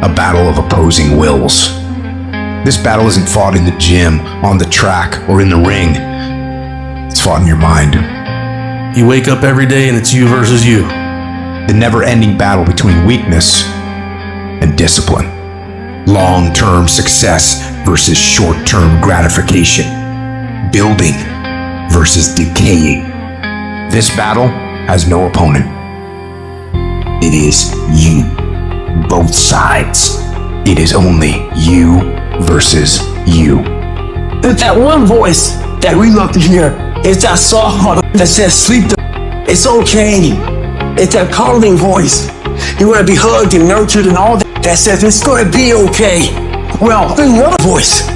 A battle of opposing wills. This battle isn't fought in the gym, on the track, or in the ring. It's fought in your mind. You wake up every day and it's you versus you. The never-ending battle between weakness and discipline. Long-term success versus short-term gratification. Building versus decaying. This battle has no opponent. It is you. Both sides. It is only you versus you. It's that one voice that we love to hear. It's that soft heart that says, sleep. It's okay. It's that calming voice. You want to be hugged and nurtured and all that. That says it's going to be okay. Well, there's another voice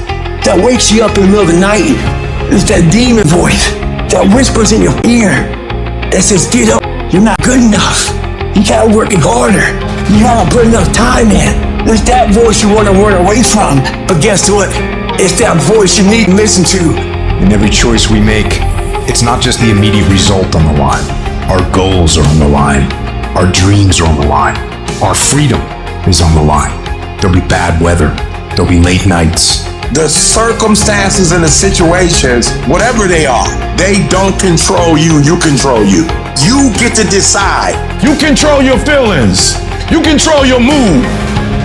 that wakes you up in the middle of the night. It's that demon voice that whispers in your ear that says, get up. You're not good enough. You gotta work it harder. You gotta put enough time in. It's that voice you want to run away from. But guess what? It's that voice you need to listen to. In every choice we make, it's not just the immediate result on the line. Our goals are on the line. Our dreams are on the line. Our freedom is on the line. There'll be bad weather. There'll be late nights. The circumstances and the situations, whatever they are, they don't control you. You control you. You get to decide. You control your feelings. You control your mood.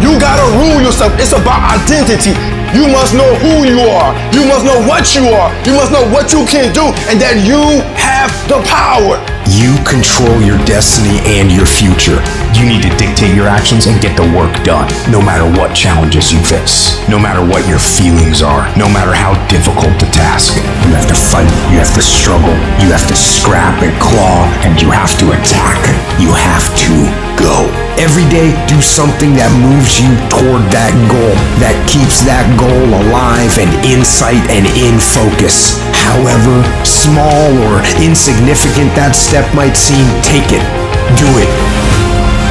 You gotta rule yourself. It's about identity. You must know who you are. You must know what you are. You must know what you can do, and that you have the power. You control your destiny and your future. You need to dictate your actions and get the work done, no matter what challenges you face, no matter what your feelings are, no matter how difficult the task. You have to fight, you have to struggle, you have to scrap and claw, and you have to attack. You have to go. Every day, do something that moves you toward that goal, that keeps that goal alive and in sight and in focus. However small or insignificant that step might seem, take it. Do it.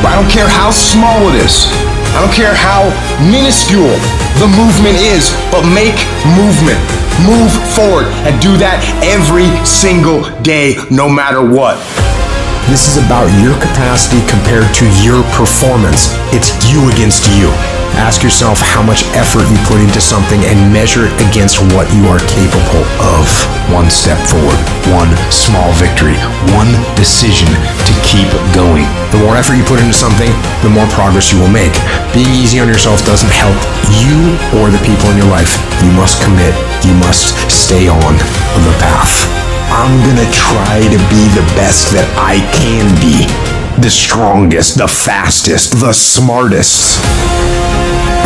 I don't care how small it is. I don't care how minuscule the movement is, but make movement. Move forward and do that every single day, no matter what. This is about your capacity compared to your performance. It's you against you. Ask yourself how much effort you put into something and measure it against what you are capable of. One step forward, one small victory, one decision to keep going. The more effort you put into something, the more progress you will make. Being easy on yourself doesn't help you or the people in your life. You must commit. You must stay on the path. I'm gonna try to be the best that I can be. The strongest, the fastest, the smartest.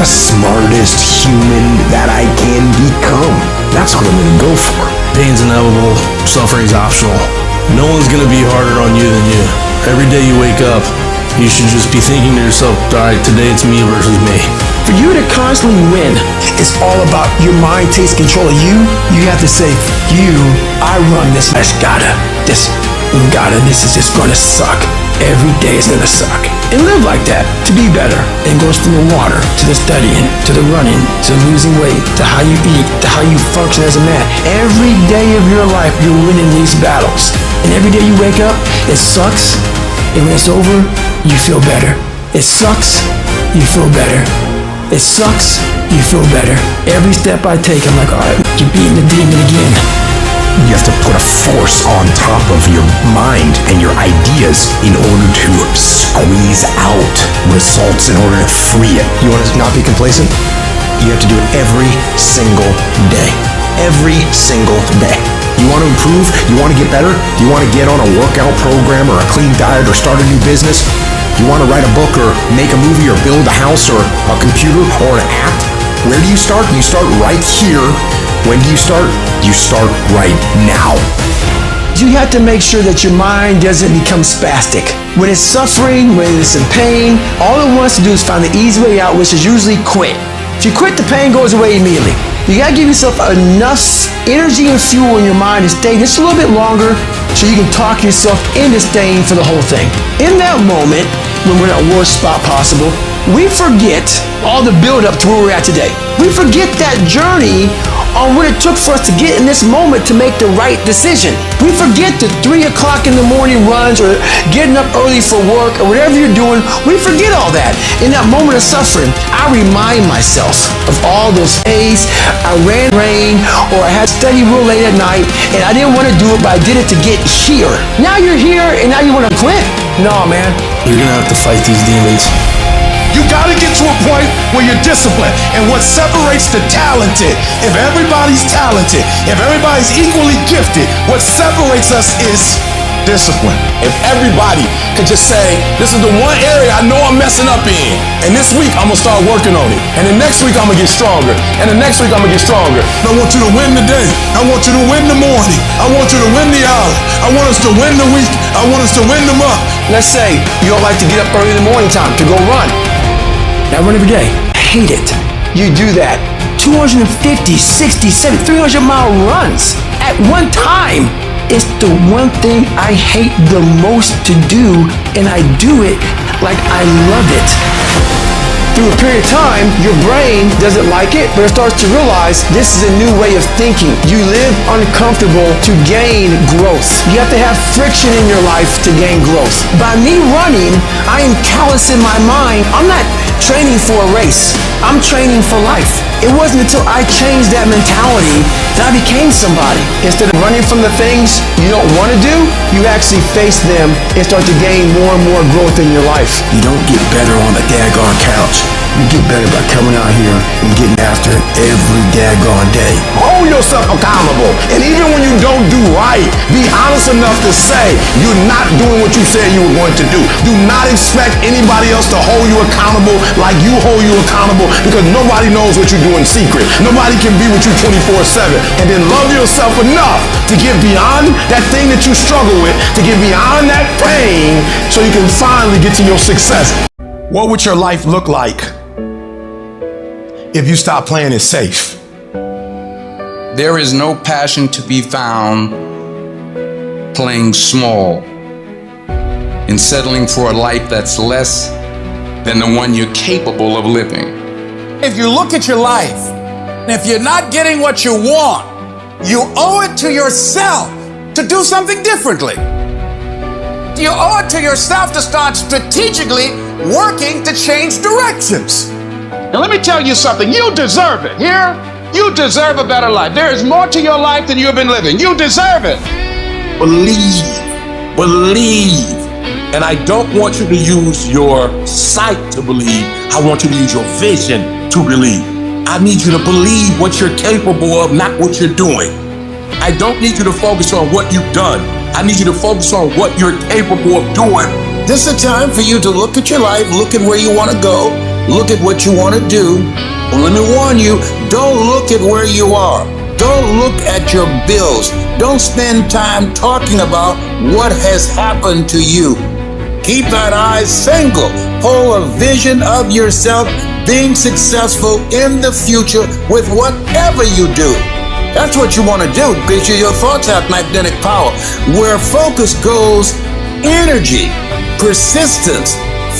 The smartest human that I can become. That's what I'm gonna go for. Pain's inevitable, suffering's optional. No one's gonna be harder on you than you. Every day you wake up, you should just be thinking to yourself, alright, today it's me versus me. For you to constantly win, it's all about your mind takes control of you. You have to say, I run this. This is just gonna suck. Every day is gonna suck. And live like that, to be better. And goes from the water, to the studying, to the running, to losing weight, to how you eat, to how you function as a man. Every day of your life, you're winning these battles. And every day you wake up, it sucks. And when it's over, you feel better. It sucks, you feel better. It sucks, you feel better. Every step I take, I'm like, all right, you're beating the demon again. You have to put a force on top of your mind and your ideas in order to squeeze out results, in order to free it. You want to not be complacent? You have to do it every single day. Every single day. You want to improve? You want to get better? You want to get on a workout program or a clean diet or start a new business? You want to write a book or make a movie or build a house or a computer or an app? Where do you start? You start right here. When do you start? You start right now. You have to make sure that your mind doesn't become spastic. When it's suffering, when it's in pain, all it wants to do is find the easy way out, which is usually quit. If you quit, the pain goes away immediately. You gotta give yourself enough energy and fuel in your mind to stay just a little bit longer so you can talk yourself into staying for the whole thing. In that moment, when we're in our worst spot possible, we forget all the build-up to where we're at today. We forget that journey on what it took for us to get in this moment to make the right decision. We forget the 3 o'clock in the morning runs or getting up early for work or whatever you're doing. We forget all that. In that moment of suffering, I remind myself of all those days I ran rain or I had to study real late at night and I didn't want to do it, but I did it to get here. Now you're here and now you want to quit? No, man. You're gonna have to fight these demons. You gotta get to a point where you're disciplined. And what separates the talented, if everybody's talented, if everybody's equally gifted, what separates us is discipline. If everybody could just say, this is the one area I know I'm messing up in, and this week I'm gonna start working on it, and the next week I'm gonna get stronger, and the next week I'm gonna get stronger. I want you to win the day. I want you to win the morning. I want you to win the hour. I want us to win the week. I want us to win the month. Let's say you don't like to get up early in the morning time to go run. I run every day. I hate it. You do that. 250, 60, 70, 300-mile runs at one time. It's the one thing I hate the most to do, and I do it like I love it. Through a period of time, your brain doesn't like it, but it starts to realize this is a new way of thinking. You live uncomfortable to gain growth. You have to have friction in your life to gain growth. By me running, I am callous in my mind. I'm not training for a race. I'm training for life. It wasn't until I changed that mentality that I became somebody. Instead of running from the things you don't want to do, you actually face them and start to gain more and more growth in your life. You don't get better on the daggone couch. You get better by coming out here and getting after it every daggone day. Hold yourself accountable. And even when you don't do right, be honest enough to say you're not doing what you said you were going to do. Do not expect anybody else to hold you accountable like you hold you accountable, because nobody knows what you do in secret. Nobody can be with you 24/7. And then love yourself enough to get beyond that thing that you struggle with, to get beyond that pain so you can finally get to your success. What would your life look like if you stopped playing it safe? There is no passion to be found playing small and settling for a life that's less than the one you're capable of living. If you look at your life, and if you're not getting what you want, you owe it to yourself to do something differently. You owe it to yourself to start strategically working to change directions. Now let me tell you something. You deserve it. Here, you deserve a better life. There is more to your life than you've been living. You deserve it. Believe. And I don't want you to use your sight to believe. I want you to use your vision to believe. I need you to believe what you're capable of, not what you're doing. I don't need you to focus on what you've done. I need you to focus on what you're capable of doing. This is a time for you to look at your life, look at where you want to go, look at what you want to do. Well, let me warn you, don't look at where you are. Don't look at your bills. Don't spend time talking about what has happened to you. Keep that eye single. Hold a vision of yourself being successful in the future with whatever you do. That's what you want to do, because your thoughts have magnetic power. Where focus goes, energy, persistence,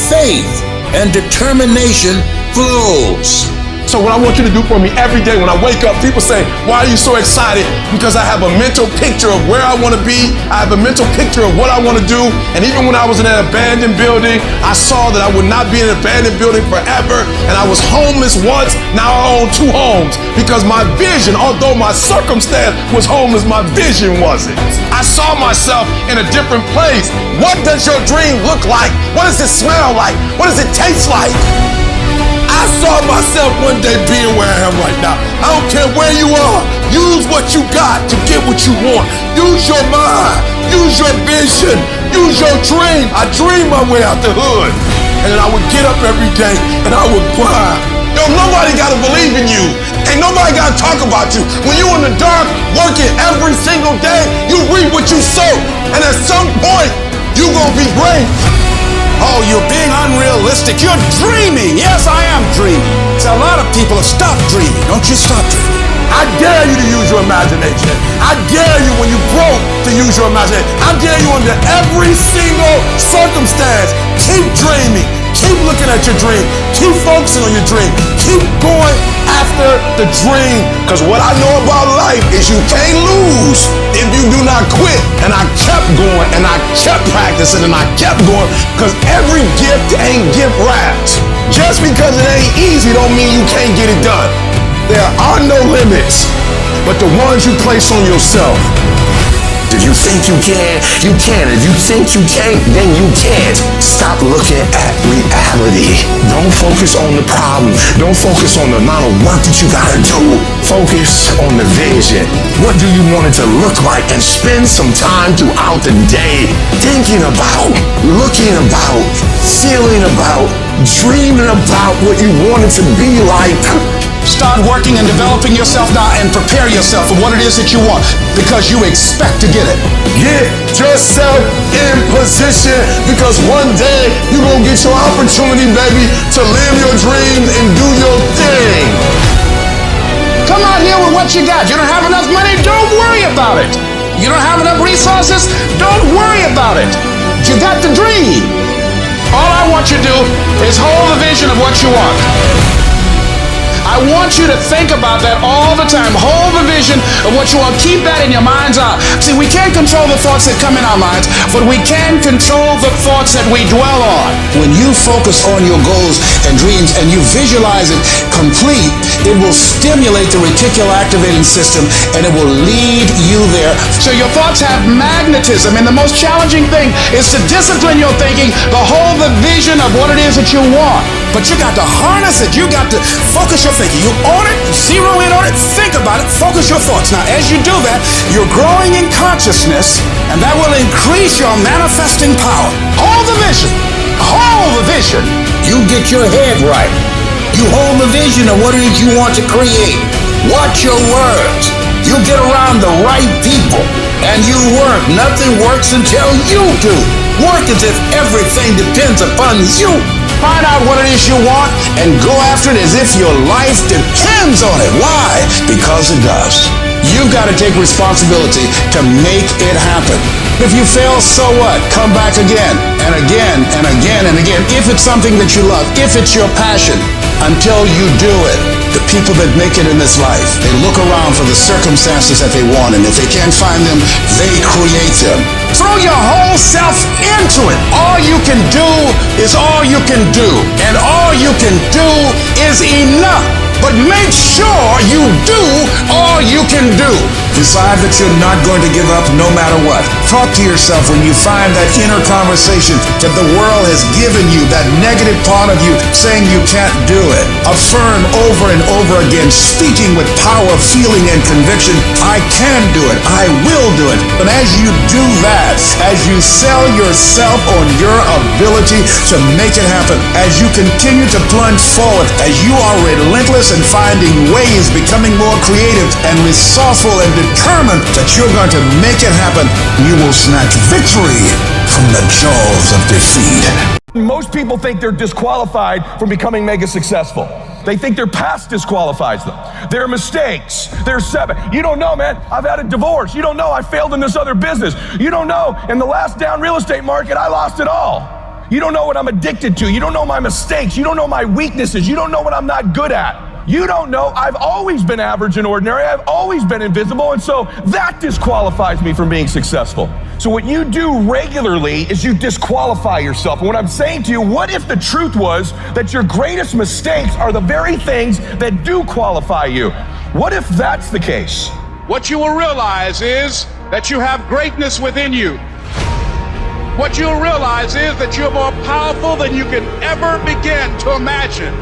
faith, and determination flows. So what I want you to do for me every day when I wake up, people say, why are you so excited? Because I have a mental picture of where I want to be. I have a mental picture of what I want to do. And even when I was in an abandoned building, I saw that I would not be in an abandoned building forever. And I was homeless once, now I own 2 homes. Because my vision, although my circumstance was homeless, my vision wasn't. I saw myself in a different place. What does your dream look like? What does it smell like? What does it taste like? I saw myself one day being where I am right now. I don't care where you are. Use what you got to get what you want. Use your mind. Use your vision. Use your dream. I dreamed my way out the hood. And then I would get up every day and I would grind. Yo, nobody gotta believe in you. Ain't nobody gotta talk about you. When you in the dark, working every single day, you reap what you sow. And at some point, you gonna be great. Oh, you're being unrealistic. You're dreaming. Yes, I am dreaming. So a lot of people have stopped dreaming. Don't you stop dreaming. I dare you to use your imagination. I dare you when you broke to use your imagination. I dare you under every single circumstance. Keep dreaming. Keep looking at your dream. Keep focusing on your dream. Keep going after the dream. Because what I know about life is you can't lose if you do not quit. And I kept going and I kept practicing and I kept going, because every gift ain't gift wrapped. Just because it ain't easy don't mean you can't get it done. There are no limits, but the ones you place on yourself. If you think you can, you can. If you think you can't, then you can't. Stop looking at reality. Don't focus on the problem. Don't focus on the amount of work that you gotta do. Focus on the vision. What do you want it to look like? And spend some time throughout the day thinking about, looking about, feeling about, dreaming about what you want it to be like. Start working and developing yourself now and prepare yourself for what it is that you want, because you expect to get it. Get yourself in position, because one day you're going to get your opportunity, baby, to live your dreams and do your thing. Come out here with what you got. You don't have enough money? Don't worry about it. You don't have enough resources? Don't worry about it. You got the dream. All I want you to do is hold the vision of what you want. I want you to think about that all the time. Hold the vision of what you want. Keep that in your mind's eye. See, we can't control the thoughts that come in our minds, but we can control the thoughts that we dwell on. When you focus on your goals and dreams and you visualize it complete, it will stimulate the reticular activating system and it will lead you there. So your thoughts have magnetism, and the most challenging thing is to discipline your thinking, behold the vision of what it is that you want. But you got to harness it. You got to focus your thinking. You own it, zero in on it, think about it, focus your thoughts. Now, as you do that, you're growing in consciousness, and that will increase your manifesting power. Hold the vision. Hold the vision. You get your head right. You hold the vision of what it is you want to create. Watch your words. You get around the right people, and you work. Nothing works until you do. Work as if everything depends upon you. Find out what it is you want and go after it as if your life depends on it. Why? Because it does. You've got to take responsibility to make it happen. If you fail, so what? Come back again and again and again and again. If it's something that you love, if it's your passion, until you do it. The people that make it in this life, they look around for the circumstances that they want, and if they can't find them, they create them. Throw your whole self into it. All you can do is all you can do, and all you can do is enough. But make sure you do all you can do. Decide that you're not going to give up no matter what. Talk to yourself when you find that inner conversation that the world has given you, that negative part of you saying you can't do it. Affirm over and over again, speaking with power, feeling, and conviction, I can do it, I will do it. And as you do that, as you sell yourself on your ability to make it happen, as you continue to plunge forward, as you are relentless in finding ways, becoming more creative and resourceful and determined that you're going to make it happen, you will snatch victory from the jaws of defeat. Most people think they're disqualified from becoming mega successful. They think their past disqualifies them. Their mistakes, their you don't know, man. I've had a divorce. You don't know, I failed in this other business. You don't know, in the last down real estate market, I lost it all. You don't know what I'm addicted to. You don't know my mistakes. You don't know my weaknesses. You don't know what I'm not good at. You don't know, I've always been average and ordinary. I've always been invisible, and so that disqualifies me from being successful. So what you do regularly is you disqualify yourself. And what I'm saying to you, what if the truth was that your greatest mistakes are the very things that do qualify you? What if that's the case? What you will realize is that you have greatness within you. What you'll realize is that you're more powerful than you can ever begin to imagine.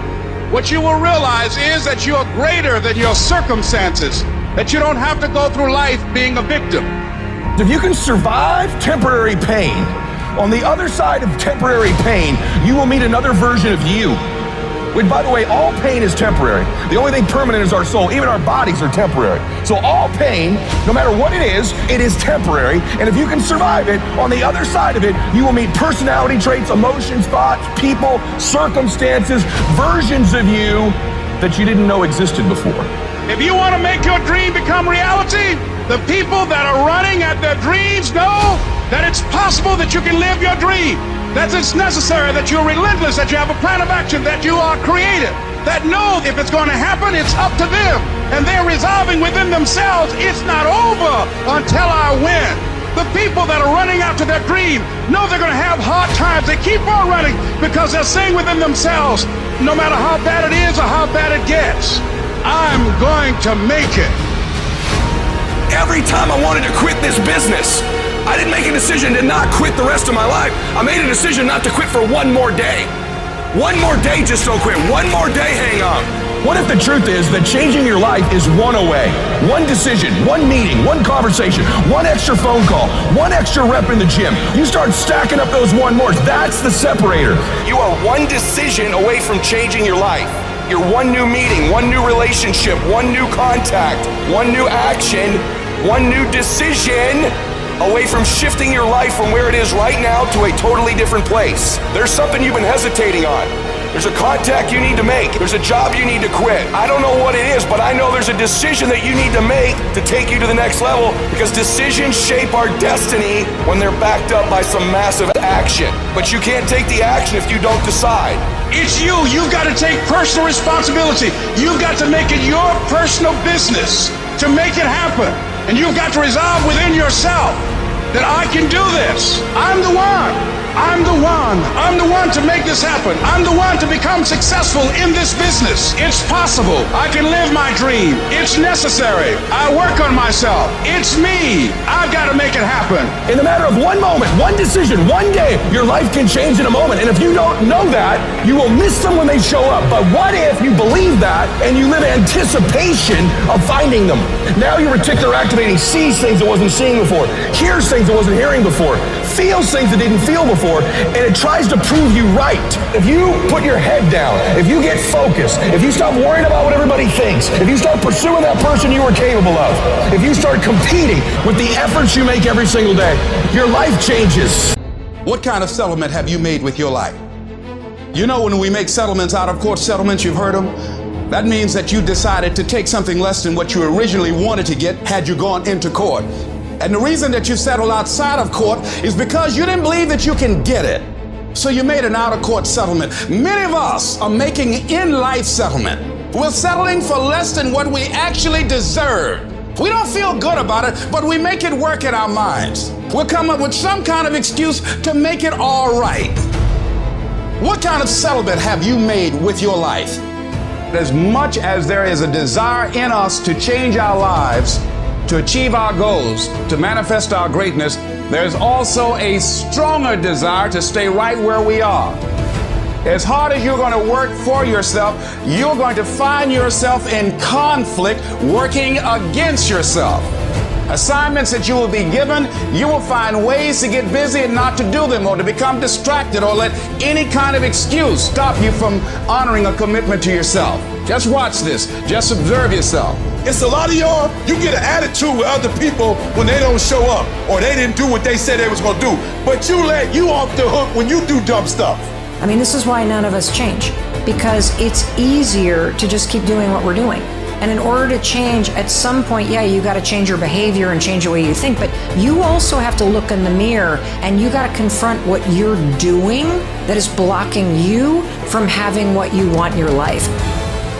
What you will realize is that you're greater than your circumstances, that you don't have to go through life being a victim. If you can survive temporary pain, on the other side of temporary pain, you will meet another version of you. Which, by the way, all pain is temporary. The only thing permanent is our soul. Even our bodies are temporary. So all pain, no matter what it is temporary. And if you can survive it, on the other side of it, you will meet personality traits, emotions, thoughts, people, circumstances, versions of you that you didn't know existed before. If you want to make your dream become reality, the people that are running at their dreams know that it's possible that you can live your dream. That it's necessary, that you're relentless, that you have a plan of action, that you are creative, that know if it's going to happen, it's up to them. And they're resolving within themselves, it's not over until I win. The people that are running after their dream know they're going to have hard times. They keep on running because they're saying within themselves, no matter how bad it is or how bad it gets, I'm going to make it. Every time I wanted to quit this business, I didn't make a decision to not quit the rest of my life. I made a decision not to quit for one more day. One more day, just don't quit. One more day, hang on. What if the truth is that changing your life is one away? One decision, one meeting, one conversation, one extra phone call, one extra rep in the gym. You start stacking up those one mores. That's the separator. You are one decision away from changing your life. You're one new meeting, one new relationship, one new contact, one new action, one new decision away from shifting your life from where it is right now to a totally different place. There's something you've been hesitating on. There's a contact you need to make. There's a job you need to quit. I don't know what it is, but I know there's a decision that you need to make to take you to the next level, because decisions shape our destiny when they're backed up by some massive action. But you can't take the action if you don't decide. It's you. You've got to take personal responsibility. You've got to make it your personal business to make it happen. And you've got to resolve within yourself that I can do this. I'm the one. I'm the one to make this happen. I'm the one to become successful in this business. It's possible. I can live my dream. It's necessary. I work on myself. It's me. I've got to make it happen. In the matter of one moment, one decision, one day, your life can change in a moment. And if you don't know that, you will miss them when they show up. But what if you believe that and you live in anticipation of finding them? Now your reticular activating sees things it wasn't seeing before, hears things it wasn't hearing before, feels things it didn't feel before, and it tries to prove you right. If you put your head down, if you get focused, if you stop worrying about what everybody thinks, if you start pursuing that person you were capable of, if you start competing with the efforts you make every single day, your life changes. What kind of settlement have you made with your life? You know, when we make settlements, out of court settlements, you've heard them, that means that you decided to take something less than what you originally wanted to get had you gone into court. And the reason that you settled outside of court is because you didn't believe that you can get it. So you made an out-of-court settlement. Many of us are making in-life settlement. We're settling for less than what we actually deserve. We don't feel good about it, but we make it work in our minds. We'll come up with some kind of excuse to make it all right. What kind of settlement have you made with your life? As much as there is a desire in us to change our lives, to achieve our goals, to manifest our greatness, there's also a stronger desire to stay right where we are. As hard as you're going to work for yourself, you're going to find yourself in conflict working against yourself. Assignments that you will be given, you will find ways to get busy and not to do them, or to become distracted, or let any kind of excuse stop you from honoring a commitment to yourself. Just watch this. Just observe yourself. It's a lot of y'all, you get an attitude with other people when they don't show up or they didn't do what they said they was gonna do. But you let you off the hook when you do dumb stuff. I mean, this is why none of us change, because it's easier to just keep doing what we're doing. And in order to change, at some point, yeah, you got to change your behavior and change the way you think, but you also have to look in the mirror and you got to confront what you're doing that is blocking you from having what you want in your life.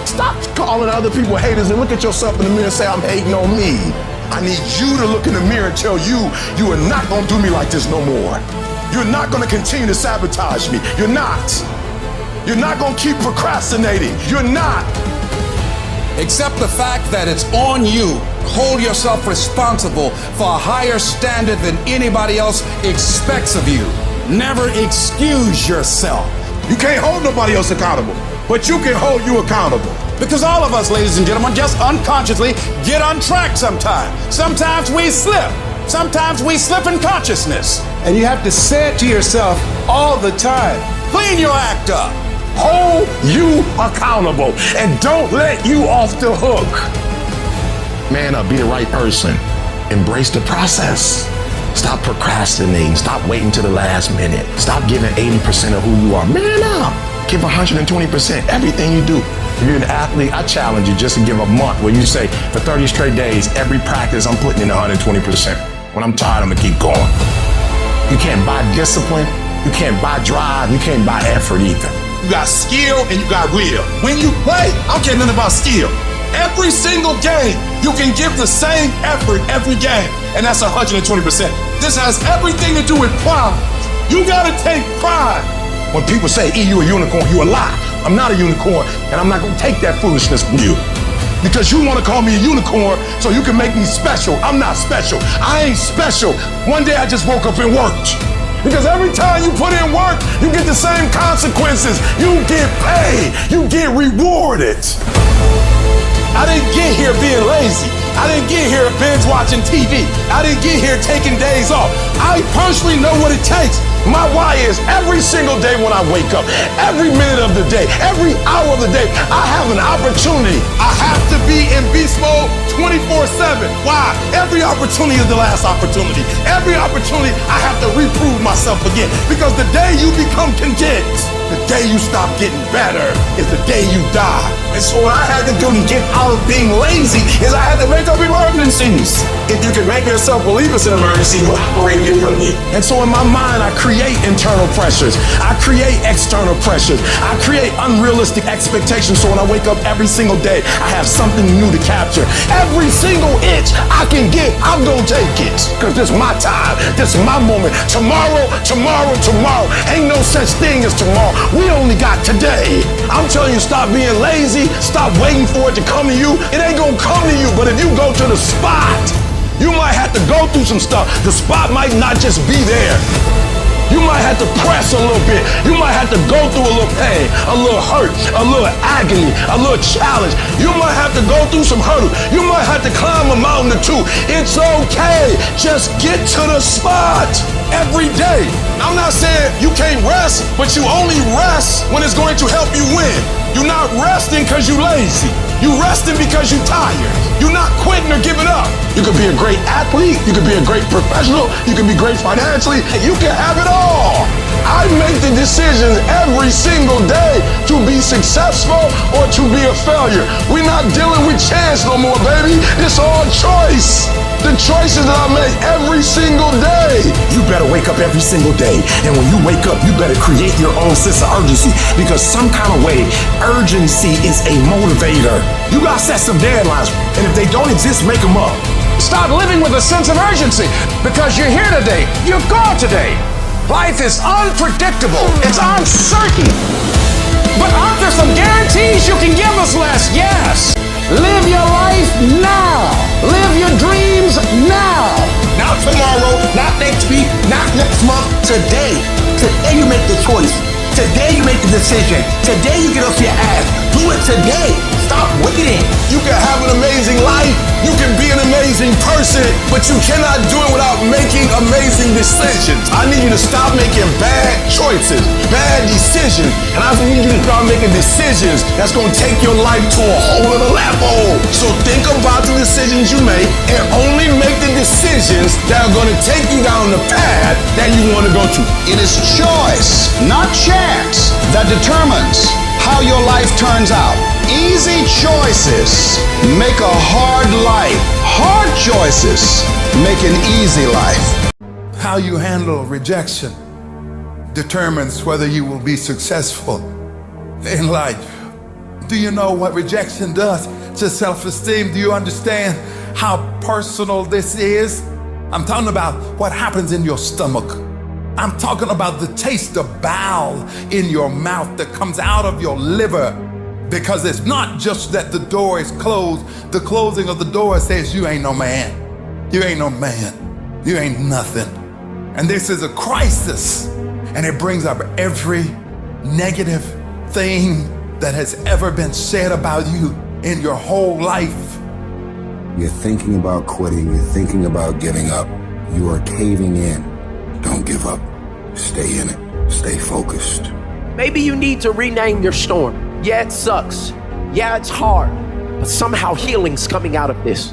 Stop calling other people haters and look at yourself in the mirror and say, I'm hating on me. I need you to look in the mirror and tell you, you are not going to do me like this no more. You're not going to continue to sabotage me. You're not. You're not going to keep procrastinating. You're not. Accept the fact that it's on you. Hold yourself responsible for a higher standard than anybody else expects of you. Never excuse yourself. You can't hold nobody else accountable, but you can hold you accountable. Because all of us, ladies and gentlemen, just unconsciously get on track sometimes. Sometimes we slip. Sometimes we slip in consciousness. And you have to say it to yourself all the time. Clean your act up. Hold you accountable and don't let you off the hook. Man up, be the right person. Embrace the process. Stop procrastinating. Stop waiting till the last minute. Stop giving 80% of who you are. Man up. Give 120% everything you do. If you're an athlete, I challenge you just to give a month where you say, for 30 straight days, every practice I'm putting in 120%. When I'm tired, I'm gonna keep going. You can't buy discipline. You can't buy drive. You can't buy effort either. You got skill and you got will. When you play, I don't care nothing about skill. Every single game, you can give the same effort every game, and that's 120%. This has everything to do with pride. You gotta take pride. When people say, E, you a unicorn, you a lie. I'm not a unicorn, and I'm not gonna take that foolishness from you. Because you wanna call me a unicorn so you can make me special. I'm not special. I ain't special. One day I just woke up and worked. Because every time you put in work, you get the same consequences. You get paid. You get rewarded. I didn't get here being lazy. I didn't get here binge watching TV. I didn't get here taking days off. I personally know what it takes. My why is every single day when I wake up, every minute of the day, every hour of the day, I have an opportunity. I have to be in beast mode 24/7. Why? Every opportunity is the last opportunity. Every opportunity, I have to reprove myself again. Because the day you become content, the day you stop getting better, is the day you die. And so what I had to do to get out of being lazy is I had to make up emergencies. If you can make yourself believe it's an emergency, you operate differently. And so in my mind, I create internal pressures. I create external pressures. I create unrealistic expectations. So when I wake up every single day, I have something new to capture. Every single inch I can get, I'm gonna take it. Cause this is my time. This is my moment. Tomorrow, tomorrow, tomorrow. Ain't no such thing as tomorrow. We only got today. I'm telling you, stop being lazy. Stop waiting for it to come to you. It ain't gonna come to you, but if you go to the spot, you might have to go through some stuff. The spot might not just be there. You might have to press a little bit. You might have to go through a little pain, a little hurt, a little agony, a little challenge. You might have to go through some hurdles. You might have to climb a mountain or two. It's okay. Just get to the spot every day. I'm not saying you can't rest, but you only rest when it's going to help you win. You're not resting because you're lazy. You're resting because you're tired. You're not quitting or giving up. You could be a great athlete. You could be a great professional. You could be great financially. You can have it all. I make the decisions every single day to be successful or to be a failure. We're not dealing with chance no more, baby. It's all choice. The choices that I make every single day. You better wake up every single day. And when you wake up, you better create your own sense of urgency, because some kind of way, urgency is a motivator. You gotta set some deadlines, and if they don't exist, make them up. Stop living with a sense of urgency because you're here today, you're gone today. Life is unpredictable, it's uncertain. But aren't there some guarantees you can give us, Les? Yes. Live your life now. Live your dreams now. Not tomorrow, not next week, not next month. Today. Today you make the choice. Today you make the decision. Today you get off your ass. Do it today. Stop waiting. You can have an amazing life. You can be an amazing person, but you cannot do it without making amazing decisions. I need you to stop making bad choices, bad decisions. And I need you to start making decisions that's going to take your life to a whole other level. So think about the decisions you make and only make the decisions that are going to take you down the path that you want to go to. It is choice, not chance, that determines how your life turns out. Easy choices make a hard life. Hard choices make an easy life. How you handle rejection determines whether you will be successful in life. Do you know what rejection does to self-esteem? Do you understand how personal this is? I'm talking about what happens in your stomach. I'm talking about the taste of bile in your mouth that comes out of your liver. Because it's not just that the door is closed. The closing of the door says you ain't no man. You ain't no man. You ain't nothing. And this is a crisis. And it brings up every negative thing that has ever been said about you in your whole life. You're thinking about quitting. You're thinking about giving up. You are caving in. Don't give up. Stay in it. Stay focused. Maybe you need to rename your storm. Yeah, it sucks. Yeah, it's hard. But somehow healing's coming out of this.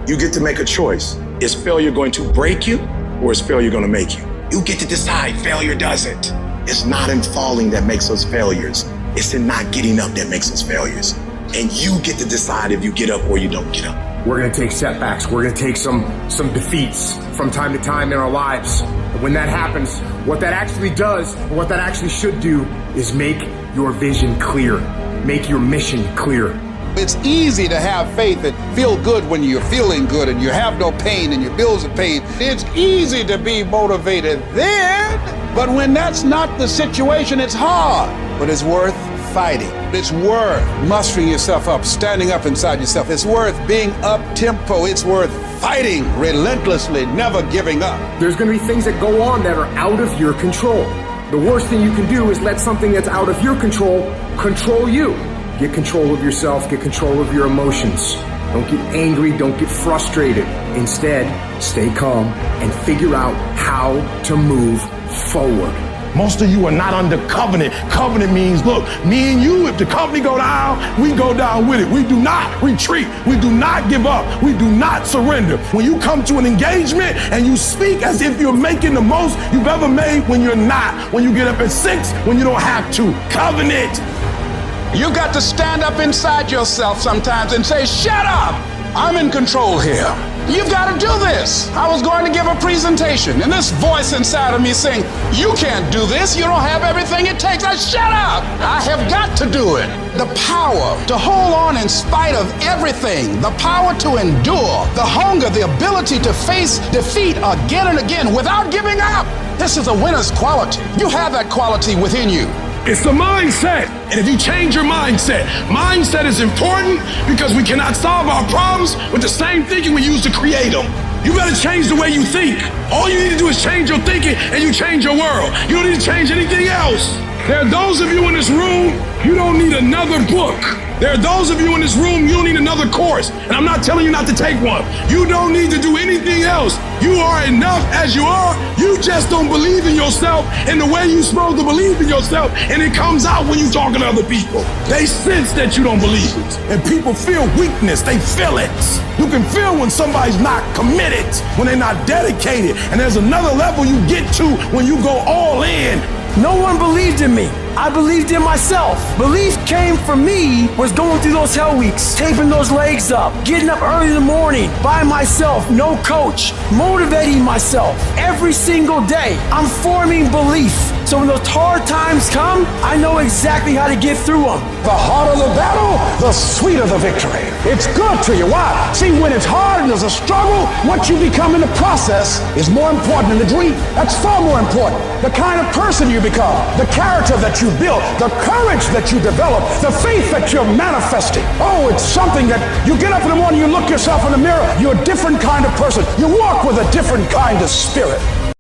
You get to make a choice. Is failure going to break you, or is failure going to make you? You get to decide. Failure doesn't. It's not in falling that makes us failures. It's in not getting up that makes us failures. And you get to decide if you get up or you don't get up. We're going to take setbacks. We're going to take some defeats from time to time in our lives. And when that happens, what that actually does, or what that actually should do, is make your vision clear. Make your mission clear. It's easy to have faith and feel good when you're feeling good and you have no pain and your bills are paid. It's easy to be motivated then, but when that's not the situation, it's hard. But it's worth fighting. It's worth mustering yourself up, standing up inside yourself. It's worth being up-tempo. It's worth fighting relentlessly, never giving up. There's going to be things that go on that are out of your control. The worst thing you can do is let something that's out of your control you. Get control of yourself, get control of your emotions. Don't get angry, don't get frustrated. Instead, stay calm and figure out how to move forward. Most of you are not under covenant. Covenant means, look, me and you, if the company go down, we go down with it. We do not retreat. We do not give up. We do not surrender. When you come to an engagement and you speak as if you're making the most you've ever made when you're not. When you get up at 6, when you don't have to. Covenant. You got to stand up inside yourself sometimes and say, shut up! I'm in control here. You've got to do this. I was going to give a presentation, and this voice inside of me saying, you can't do this. You don't have everything it takes. Shut up! I have got to do it. The power to hold on in spite of everything, the power to endure, the hunger, the ability to face defeat again and again without giving up. This is a winner's quality. You have that quality within you. It's the mindset. And if you change your mindset is important because we cannot solve our problems with the same thinking we use to create them. You better change the way you think. All you need to do is change your thinking and you change your world. You don't need to change anything else. There are those of you in this room, you don't need another book. There are those of you in this room, you don't need another course. And I'm not telling you not to take one. You don't need to do anything else. You are enough as you are. You just don't believe in yourself in the way you're supposed to believe in yourself. And it comes out when you're talking to other people. They sense that you don't believe it. And people feel weakness. They feel it. You can feel when somebody's not committed, when they're not dedicated. And there's another level you get to when you go all in. No one believed in me. I believed in myself. Belief came from me was going through those hell weeks, taping those legs up, getting up early in the morning by myself, no coach, motivating myself every single day. I'm forming belief. So when those hard times come, I know exactly how to get through them. The harder the battle, the sweeter the victory. It's good to you. Why? See, when it's hard and there's a struggle, what you become in the process is more important than the dream. That's far more important. The kind of person you become, the character that you build, the courage that you develop, the faith that you're manifesting. Oh, it's something that you get up in the morning, you look yourself in the mirror, you're a different kind of person. You walk with a different kind of spirit.